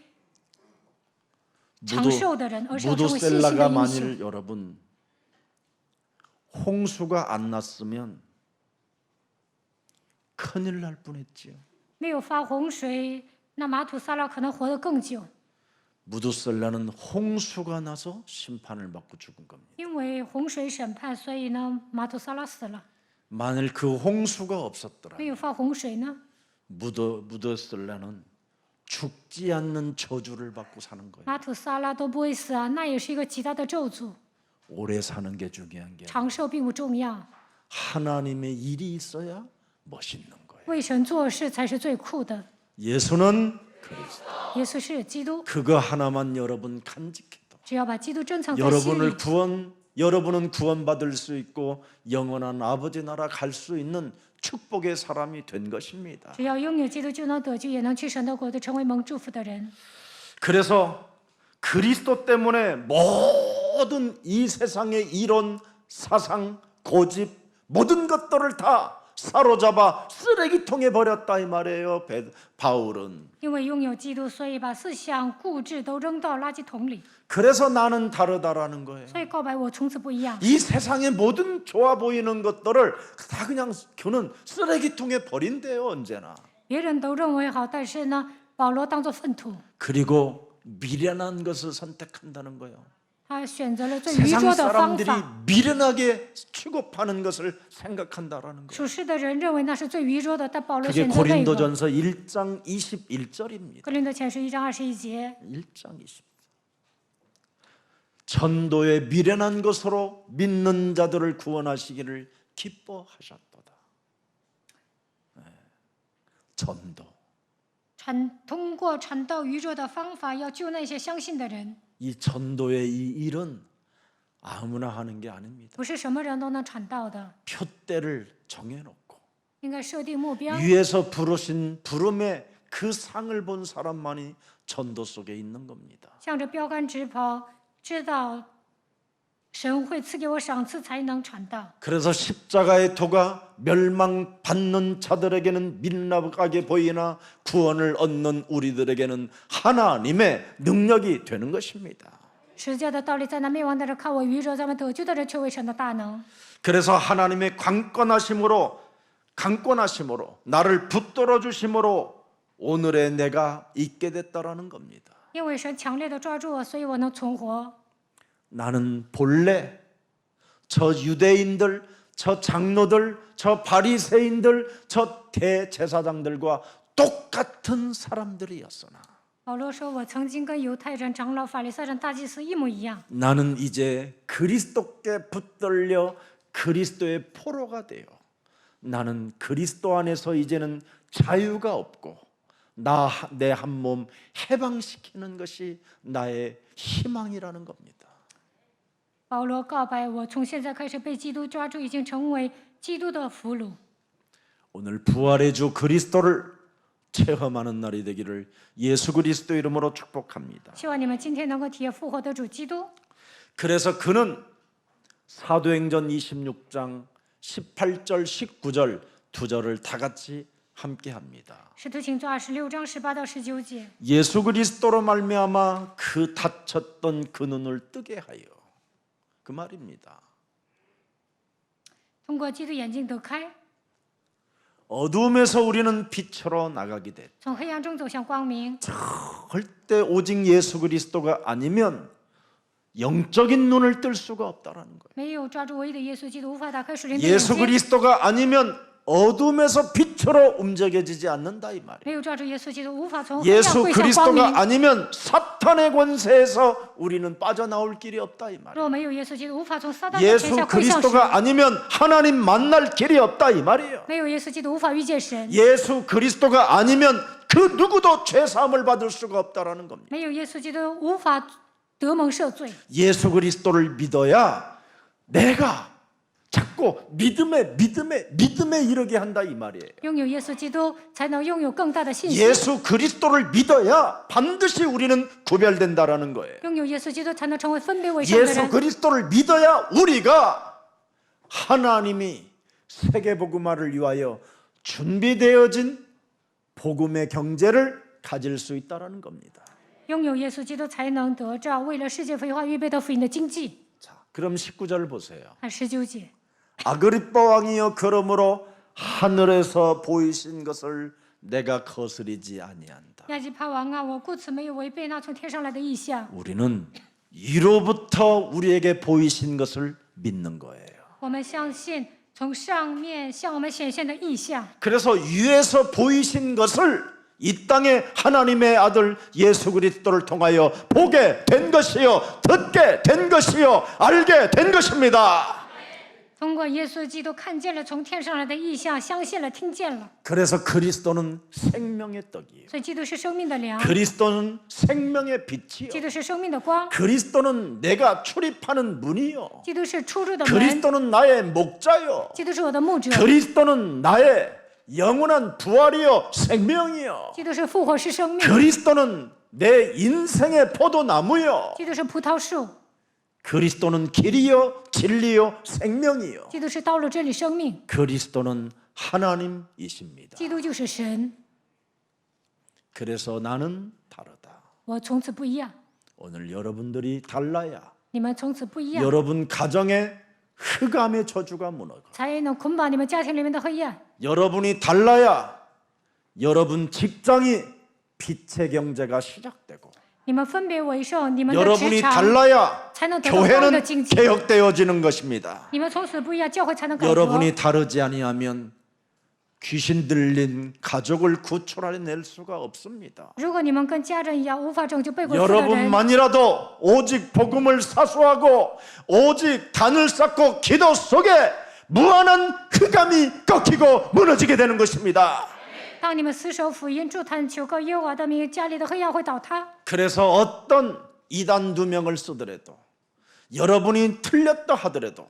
长寿的人，而是要成为信心的 무드셀라가 英雄。 만일 여러분 홍수가 안 났으면 큰일 날 뻔했지요. 没有发洪水，那马土撒拉可能活得更久， 무드셀라는 홍수가 나서 심판을 받고 죽은 겁니다. 因为洪水审判，所以呢，马土撒拉死了。 만일 그 홍수가 없었더라 没有发洪水呢， 무드셀라는 죽지 않는 저주를 받고 사는 거예요. 马土撒拉都不会死啊，那也是一个极大的咒诅。 오래 사는 게 중요한 게 아니라 长寿并不重要， 하나님의 일이 있어야 멋있는 거예요. 为神做事才是最酷的。 예수는 그리스도. 耶稣是基督， 그거 하나만 여러분 간직해도 只要把基督珍藏在心里， 여러분은 구원받을 수 있고 영원한 아버지 나라 갈 수 있는 축복의 사람이 된 것입니다. 只要拥有基督，就能得救，也能去神的国度，成为蒙祝福的人。 그래서 그리스도 때문에 모든 이 세상의 이론, 사상, 고집 모든 것들을 다 사로잡아 쓰레기통에 버렸다 이 말이에요. 바울은. 因为拥有基督，所以把思想固执都扔到垃圾桶里。 그래서 나는 다르다라는 거예요. 所以告白我从此不一样。 이 세상의 모든 좋아 보이는 것들을 다 그냥 그는 쓰레기통에 버린대요 언제나. 别人都认为好，但是呢，保罗当作粪土， 그리고 미련한 것을 선택한다는 거예요. 他选择了最愚 세상 拙的方 사람들이 法。 미련하게 취급하는 것을 생각한다라는 거예요. 属世的人认为那是最愚拙的，但保罗 그게 选择那个。 고린도전서 1장 21절입니다. 格林多前书1章21节， 1장 20절. 전도에 미련한 것으로 믿는 자들을 구원하시기를 기뻐하셨도다. 전도. 通过传道愚拙的方法，要救那些相信的人， 이 전도의 이 일은 아무나 하는 게 아닙니다. 不是什么人都能传道的， 표대를 정해놓고 应该设定目标。 위에서 부르신 부름의 그 상을 본 사람만이 전도 속에 있는 겁니다. 向着标杆直跑，知道神会赐给我赏赐，才能传道。 그래서 십자가의 도가 멸망받는 자들에게는 민낯하게 보이나 구원을 얻는 우리들에게는 하나님의 능력이 되는 것입니다. 十架的道理在那灭亡的人看我愚拙，咱们得救的人却为神的大能。 그래서 하나님의 강권하심으로 나를 붙들어 주심으로 오늘의 내가 있게 됐다라는 겁니다. 因为神强烈的抓住我，所以我能存活。 나는 본래 저 유대인들, 저 장로들, 저 바리새인들, 저 대제사장들과 똑같은 사람들이었으나 保罗说：“我曾经跟犹太人、长老、法利赛人、大祭司一模一样。 나는 이제 그리스도께 붙들려 그리스도의 포로가 되어 나는 그리스도 안에서 이제는 자유가 없고 내 한 몸 해방시키는 것이 나의 희망이라는 겁니다. 保罗告白：我从现在开始被基督抓住，已经成为基督的俘虏。 오늘 부활의 주 그리스도를 체험하는 날이 되기를 예수 그리스도 이름으로 축복합니다. 希望你们今天能够体验复活的主基督。 그래서 그는 사도행전 26장 18절 19절 두 절을 다 같이 함께 합니다. 使徒行传26章18到19节。 예수 그리스도로 말미암아 그 닫혔던 그 눈을 뜨게 하여 그 말입니다. 通过基督眼睛得开， 어두움에서 우리는 빛으로 나가게 됐다. 从黑暗中走向光明。 절대 오직 예수 그리스도가 아니면 영적인 눈을 뜰 수가 없다라는 거예요. 没有抓住唯一的耶稣基督，无法打开属灵的眼 예수 睛。 그리스도가 아니면 어둠에서 빛으로 움직여지지 않는다 이 말이에요. 没有照着耶稣基督，无法从黑暗 예수 归向光 그리스도가 明。 아니면 사탄의 권세에서 우리는 빠져나올 길이 없다 이 말이에요. 若没有耶稣基督，无法从撒旦的权 예수 下归向神。 그리스도가 아니면 하나님 만날 길이 없다 이 말이에요. 没有耶稣基督，无法遇见神。 예수 그리스도가 아니면 그 누구도 죄 사함을 받을 수가 없다라는 겁니다. 没有耶稣基督，无法得蒙赦罪。 예수 그리스도를 믿어야 내가 자꾸 믿음에 이르게 한다 이 말이에요. 拥有耶稣基督，才能拥有更大的信心。 예수 그리스도를 믿어야 반드시 우리는 구별된다라는 거예요. 拥有耶稣基督，才能成为分别为圣的 예수 人。 그리스도를 믿어야 우리가 하나님이 세계복음화를 위하여 준비되어진 복음의 경제를 가질 수 있다라는 겁니다. 拥有耶稣基督，才能得着为了世界福音化预备的福音的经济。 자, 그럼 19절 보세요. 看19节， 아그리빠 왕이여 그러므로 하늘에서 보이신 것을 내가 거스리지 아니한다. 亚基帕王啊，我故此没有违背那从天上来的意象。 우리는 이로부터 우리에게 보이신 것을 믿는 거예요. 我们相信从上面向我们显现的意象。 그래서 위에서 보이신 것을 이 땅에 하나님의 아들 예수 그리스도를 통하여 보게 된 것이요, 듣게 된 것이요, 알게 된 것입니다. 通过耶稣基督看见了从天上来的意象，相信了，听见了。 그래서 그리스도는 생명의 떡이에요. 所以基督是生命的粮， 그리스도는 생명의 빛이요. 基督是生命的光， 그리스도는 내가 출입하는 문이요. 基督是出入的门， 그리스도는 나의 목자요. 基督是我的牧者， 그리스도는 나의 영원한 부활이요, 생명이요. 基督是复活，是生命， 그리스도는 내 인생의 포도나무요. 基督是葡萄树， 그리스도는 길이요, 진리요, 생명이요. 基督是道路、真理、生命， 그리스도는 하나님이십니다. 基督就是神。 그래서 나는 다르다. 我从此不一样， 오늘 여러분들이 달라야 你们从此不一样， 여러분 가정의 흑암의 저주가 무너져. 才能捆绑你们家庭里面的黑暗。 여러분이 달라야 여러분 직장이 빛의 경제가 시작되고 你们分别为圣，你们的职 여러분이 场 달라야 才能得到光的 교회는 经济。 개혁되어지는 것입니다. 你们从此不一样，教会才能改革。 여러분이 다르지 아니하면 귀신 들린 가족을 구출해낼 수가 없습니다. 如果你们跟家人一样，无法拯救被鬼附的人， 여러분만이라도 오직 복음을 사수하고 오직 단을 쌓고 기도 속에 무한한 흑암이 꺾이고 무너지게 되는 것입니다. 当你们死守福音，助坛求告耶和华的名，家里的黑暗会倒塌。 그래서 어떤 이단 두 명을 쓰더라도 여러분이 틀렸다 하더라도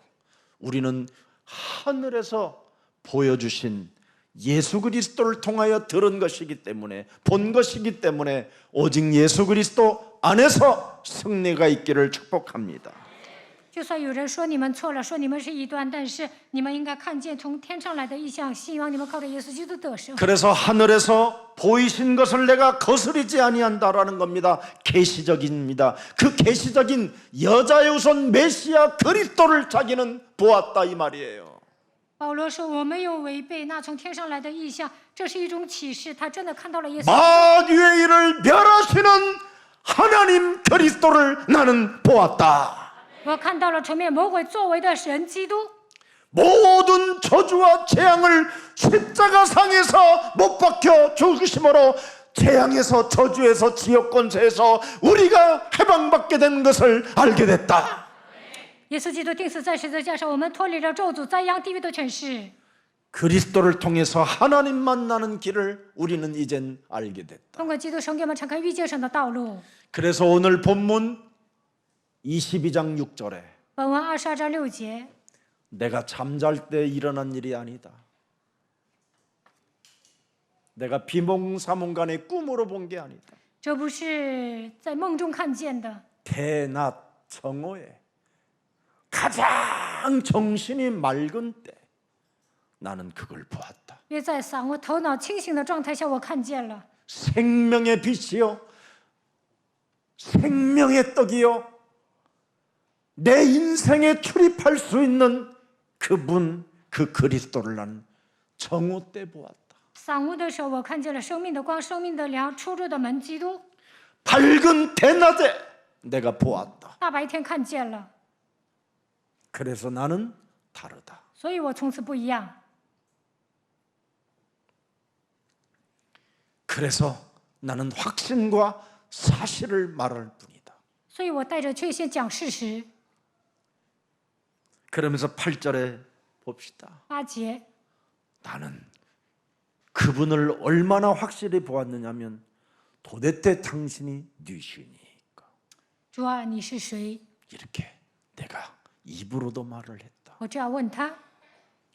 우리는 하늘에서 보여주신 예수 그리스도를 통하여 들은 것이기 때문에 본 것이기 때문에 오직 예수 그리스도 안에서 승리가 있기를 축복합니다. 就算有人说你们错了，说你们是异端，但是你们应该看见从天上来的意象，希望你们靠着耶稣基督得胜。 그래서 하늘에서 보이신 것을 내가 거스리지 아니한다라는 겁니다. 계시적입니다. 그 계시적인 여자의 우선 메시아 그리스도를 자기는 보았다 이 말이에요. 保罗说：“我没有违背那从天上来的意象，这是一种启示。他真的看到了耶稣。 마귀의 일을 멸하시는 하나님 그리스도를 나는 보았다. 我看到了成面魔鬼作为的神基督， 모든 저주와 재앙을 십자가상에서 못 박혀 죽으심으로 재앙에서 저주에서 지역 권세에서 우리가 해방받게 된 것을 알게 됐다. 耶稣基督钉死在十字架上，我们脱离了咒诅、灾殃、地狱的权势。 그리스도를 통해서 하나님 만나는 길을 우리는 이젠 알게 됐다. 通过基督神给我们敞开遇见神的道路。 그래서 오늘 본문 22장 6절에 本文22章6节， 내가 잠잘 때 일어난 일이 아니다. 내가 비몽사몽간의 꿈으로 본 게 아니다. 这不是在梦中看见的， 대낮 정오에 가장 정신이 맑은 때 나는 그걸 보았다. 约在嗓我头脑清醒的状态下，我看见了 생명의 빛이요, 생명의 떡이요, 내 인생에 출입할 수 있는 그분, 그 그리스도를 난 정오 때 보았다. 嗓悟的时候，我看见了生命的光、生命的粮、出入的门基督。 밝은 대낮에 내가 보았다. 大白天看见了， 그래서 나는 다르다. 所以我从此不一样。 그래서 나는 확신과 사실을 말할 뿐이다. 所以我带着确信讲事实。 그러면서 8절에 봅시다. 8节， 나는 그분을 얼마나 확실히 보았느냐면 도대체 당신이 누구시니까. 主啊，你是谁？ 이렇게 내가 입으로도 말을 했다. 我这样问他，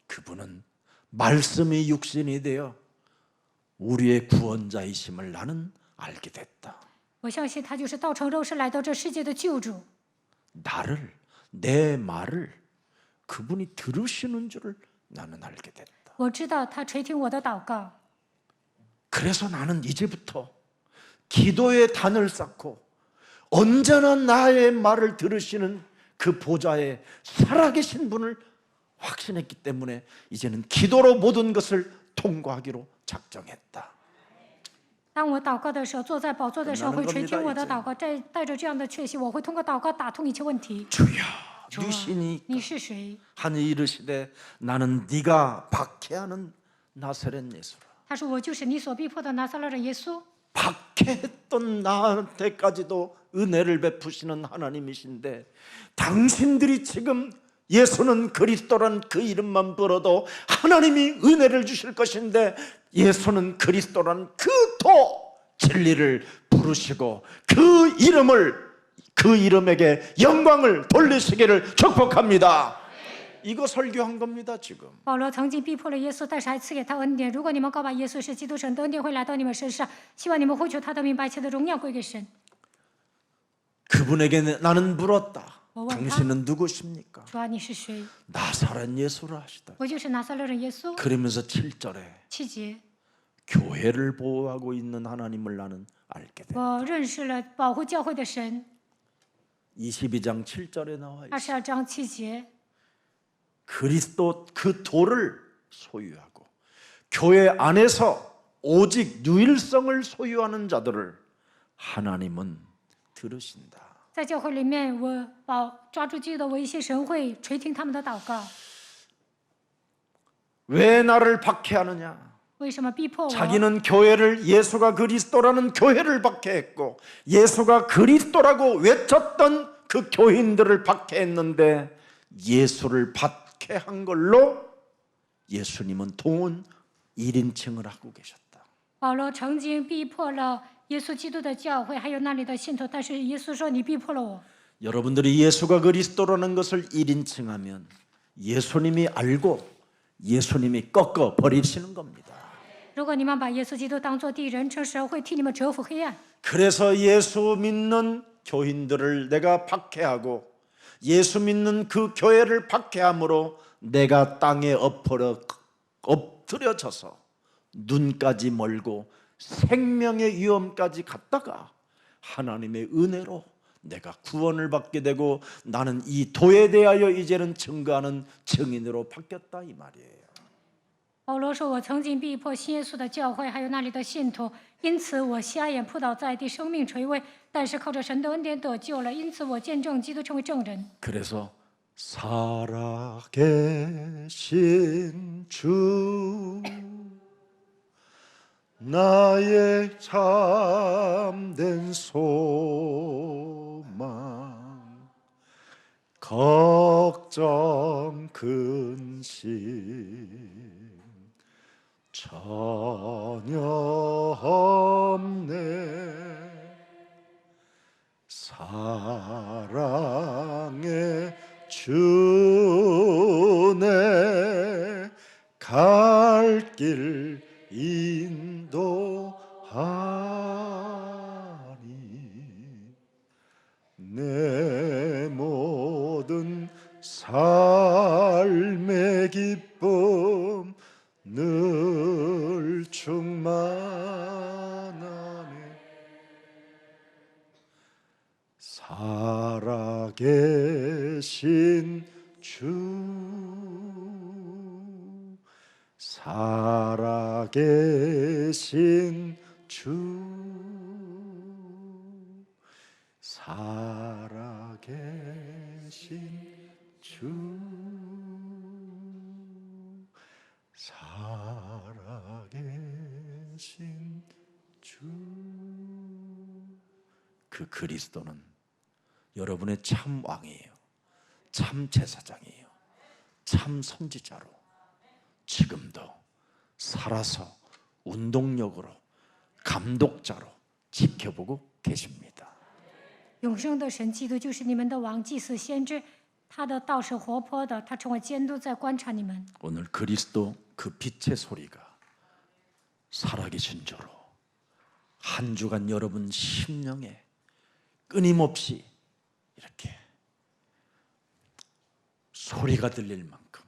그분은 말씀이 육신이 되어 우리의 구원자이심을 나는 알게 됐다. 我相信他就是道成肉身来到这世界的救主。 나를 내 말을 그분이 들으시는 줄을 나는 알게 됐다. 我知道他垂听我的祷告， 그래서 나는 이제부터 기도의 단을 쌓고 언제나 나의 말을 들으시는 그 보좌에 살아계신 분을 확신했기 때문에 이제는 기도로 모든 것을 통과하기로 작정했다. 当我祷告的时候，坐在宝座的时候会垂听我的祷告，带着这样的确信，我会通过祷告打通一切问题。 주여, 主啊 누시니 你是谁？ 하니 이르시되 나는 네가 박해하는 나사렛 예수라. 他说我就是你所逼迫的拿撒勒人耶稣。 박해했던 나한테까지도 은혜를 베푸시는 하나님이신데 당신들이 지금 예수는 그리스도란 그 이름만 불어도 하나님이 은혜를 주실 것인데 예수는 그리스도란 그 도 진리를 부르시고 그 이름을 그 이름에게 영광을 돌리시기를 축복합니다. 이거 설교한 겁니다. 지금 保罗曾经逼迫了耶稣，但是还赐给他恩典。如果你们告白耶稣是基督，神的恩典会来到你们身上。希望你们会求他的明白，一切的荣耀归给神。 그분에게 나는 물었다. 뭐 당신은 누구십니까? 主啊，你是谁？ 나사렛 예수라 하시다. 我就是拿撒勒人耶稣。 그러면서 7절에 7节， 교회를 보호하고 있는 하나님을 나는 알게 돼. 我认识了保护教会的神。 22장 7절에 나와 있어. 22章7节， 그리스도 그 도를 소유하고 교회 안에서 오직 유일성을 소유하는 자들을 하나님은 들으신다. 在教会里面，我抓住基督的唯一神会垂听他们的祷告。 왜 나를 박해하느냐? 为什么逼迫我？ 자기는 교회를 예수가 그리스도라는 교회를 박해했고 예수가 그리스도라고 외쳤던 그 교인들을 박해했는데 예수를 박해한 걸로 예수님은 돈 1인칭을 하고 계셨다. 保罗曾经逼迫了耶稣基督的教会，还有那里的信徒，但是耶稣说：“你逼迫了我。” 여러분들이 예수가 그리스도라는 것을 1인칭하면 예수님이 알고 예수님이 꺾어 버리시는 겁니다. 如果你们把耶稣基督当作第一人称时，会替你们折服黑暗。 그래서 예수 믿는 교인들을 내가 박해하고 예수 믿는 그 교회를 박해함으로 내가 땅에 엎드려져서 눈까지 멀고 생명의 위험까지 갔다가 하나님의 은혜로 내가 구원을 받게 되고 나는 이 도에 대하여 이제는 증거하는 증인으로 바뀌었다 이 말이에요. 保罗说：“我曾经逼迫信耶稣的教会，还有那里的信徒，因此我瞎眼扑倒在地，生命垂危。但是靠着神的恩典得救了，因此我见证基督成为证人。 그래서 살아계신 주 나의 참된 소망 걱정 근심 전혀 없네 사랑의 주내 갈 길 인도하니 내 모든 삶의 기쁨 늘 충만하네 살아계신 주 살아계신 주 살아계신 주 살아계신 그 그리스도는 여러분의 참 왕이에요. 참 제사장이에요. 참 선지자로 지금도 살아서 운동력으로 감독자로 지켜보고 계십니다. 永生的神基督就是你们的王、祭司、先知，他的道是活泼的，他成为监督，在观察你们。 오늘 그리스도 그 빛의 소리가 살아계신 저로 한 주간 여러분 심령에 끊임없이 이렇게 소리가 들릴 만큼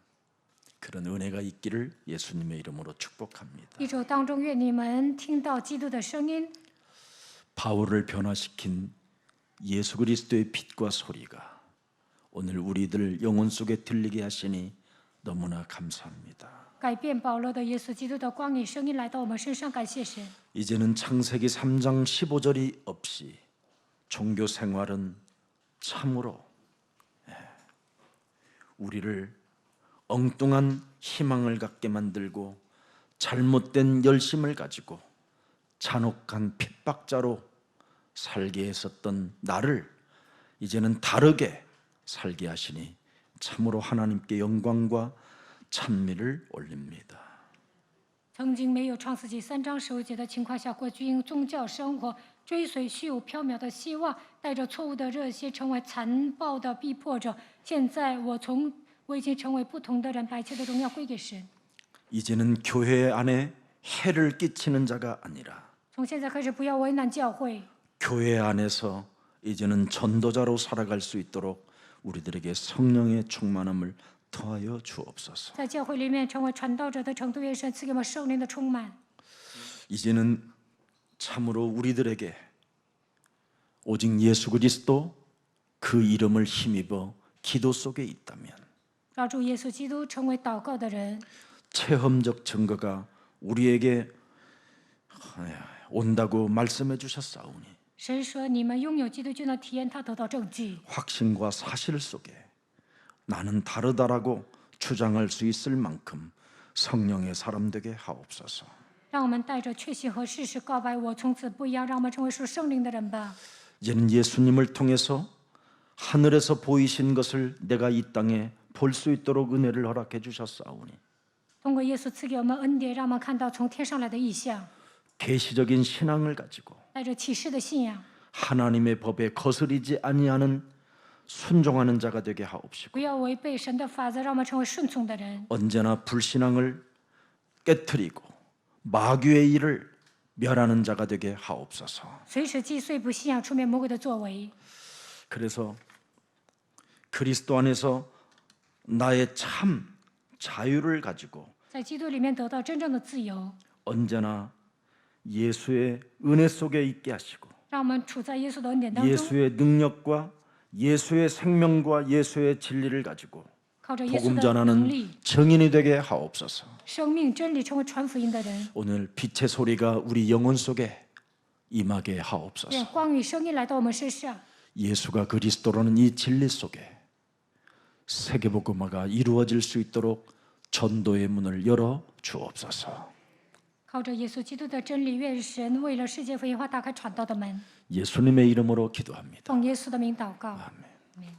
그런 은혜가 있기를 예수님의 이름으로 축복합니다. 一周当中，愿你们听到基督的声音。 바울을 변화시킨 예수 그리스도의 빛과 소리가 오늘 우리들 영혼 속에 들리게 하시니 너무나 감사합니다. 改变保罗的耶稣基督的光以声音来到我们身上，感谢神。 이제는 창세기 3장 15절이 없이 종교 생활은 참으로 우리를 엉뚱한 희망을 갖게 만들고 잘못된 열심을 가지고 잔혹한 핍박자로 살게 했었던 나를 이제는 다르게 살게 하시니 참으로 하나님께 영광과 찬미를 올립니다. 曾经没有创世纪3章15节的情况下，过去因宗教生活追随虚无缥缈的希望，带着错误的热心，成为残暴的逼迫者。现在我已经成为不同的人，把一切的荣耀归给神。 이제는 교회 안에 해를 끼치는 자가 아니라 从现在开始，不要为难教会， 교회 안에서 이제는 전도자로 살아갈 수 있도록 우리들에게 성령의 충만함을 더하여 주옵소서. 在教会里面成为传道者的程度，愿神赐给我们圣灵的充满。 이제는 참으로 우리들에게 오직 예수 그리스도 그 이름을 힘입어 기도 속에 있다면 抓住耶稣基督，成为祷告的人， 체험적 증거가 우리에게 온다고 말씀해 주셨사오니 神说你们拥有基督就能体验他得到证据。 확신과 사실 속에 나는 다르다라고 주장할 수 있을 만큼 성령의 사람 되게 하옵소서. 让我们带着确信和事实告白，我从此不一样。让我们成为属圣灵的人吧。 이제는 예수님을 통해서 하늘에서 보이신 것을 내가 이 땅에 볼 수 있도록 은혜를 허락해 주셨사오니 通过耶稣赐给我们恩典，让我们看到从天上来的异象， 계시적인 신앙을 가지고 带着启示的信仰， 하나님의 법에 거스리지 아니하는 순종하는 자가 되게 하옵시고 不要违背神的法则，让我们成为顺从的人。 언제나 불신앙을 깨뜨리고 마귀의 일을 멸하는 자가 되게 하옵소서. 随时击碎不信仰、出面魔鬼的作为。 그래서 그리스도 안에서 나의 참 자유를 가지고 在基督里面得到真正的自由， 언제나 예수의 은혜 속에 있게 하시고 让我们处在耶稣的恩典当中， 예수의 능력과 예수의 생명과 예수의 진리를 가지고 靠着耶稣 복음 的能 전하는 力、 증인이 되게 하옵소서. 生命、真理，成为传福音的人。 오늘 빛의 소리가 우리 영혼 속에 임하게 하옵소서. 愿光与声音来到我们身上， 예수가 그리스도라는 이 진리 속에 세계복음화가 이루어질 수 있도록 전도의 문을 열어 주옵소서. 靠着耶稣基督的真理，愿神为了世界福音化打开传道的门。 예수님의 이름으로 기도합니다. 奉耶稣的名祷告。 아멘. 阿门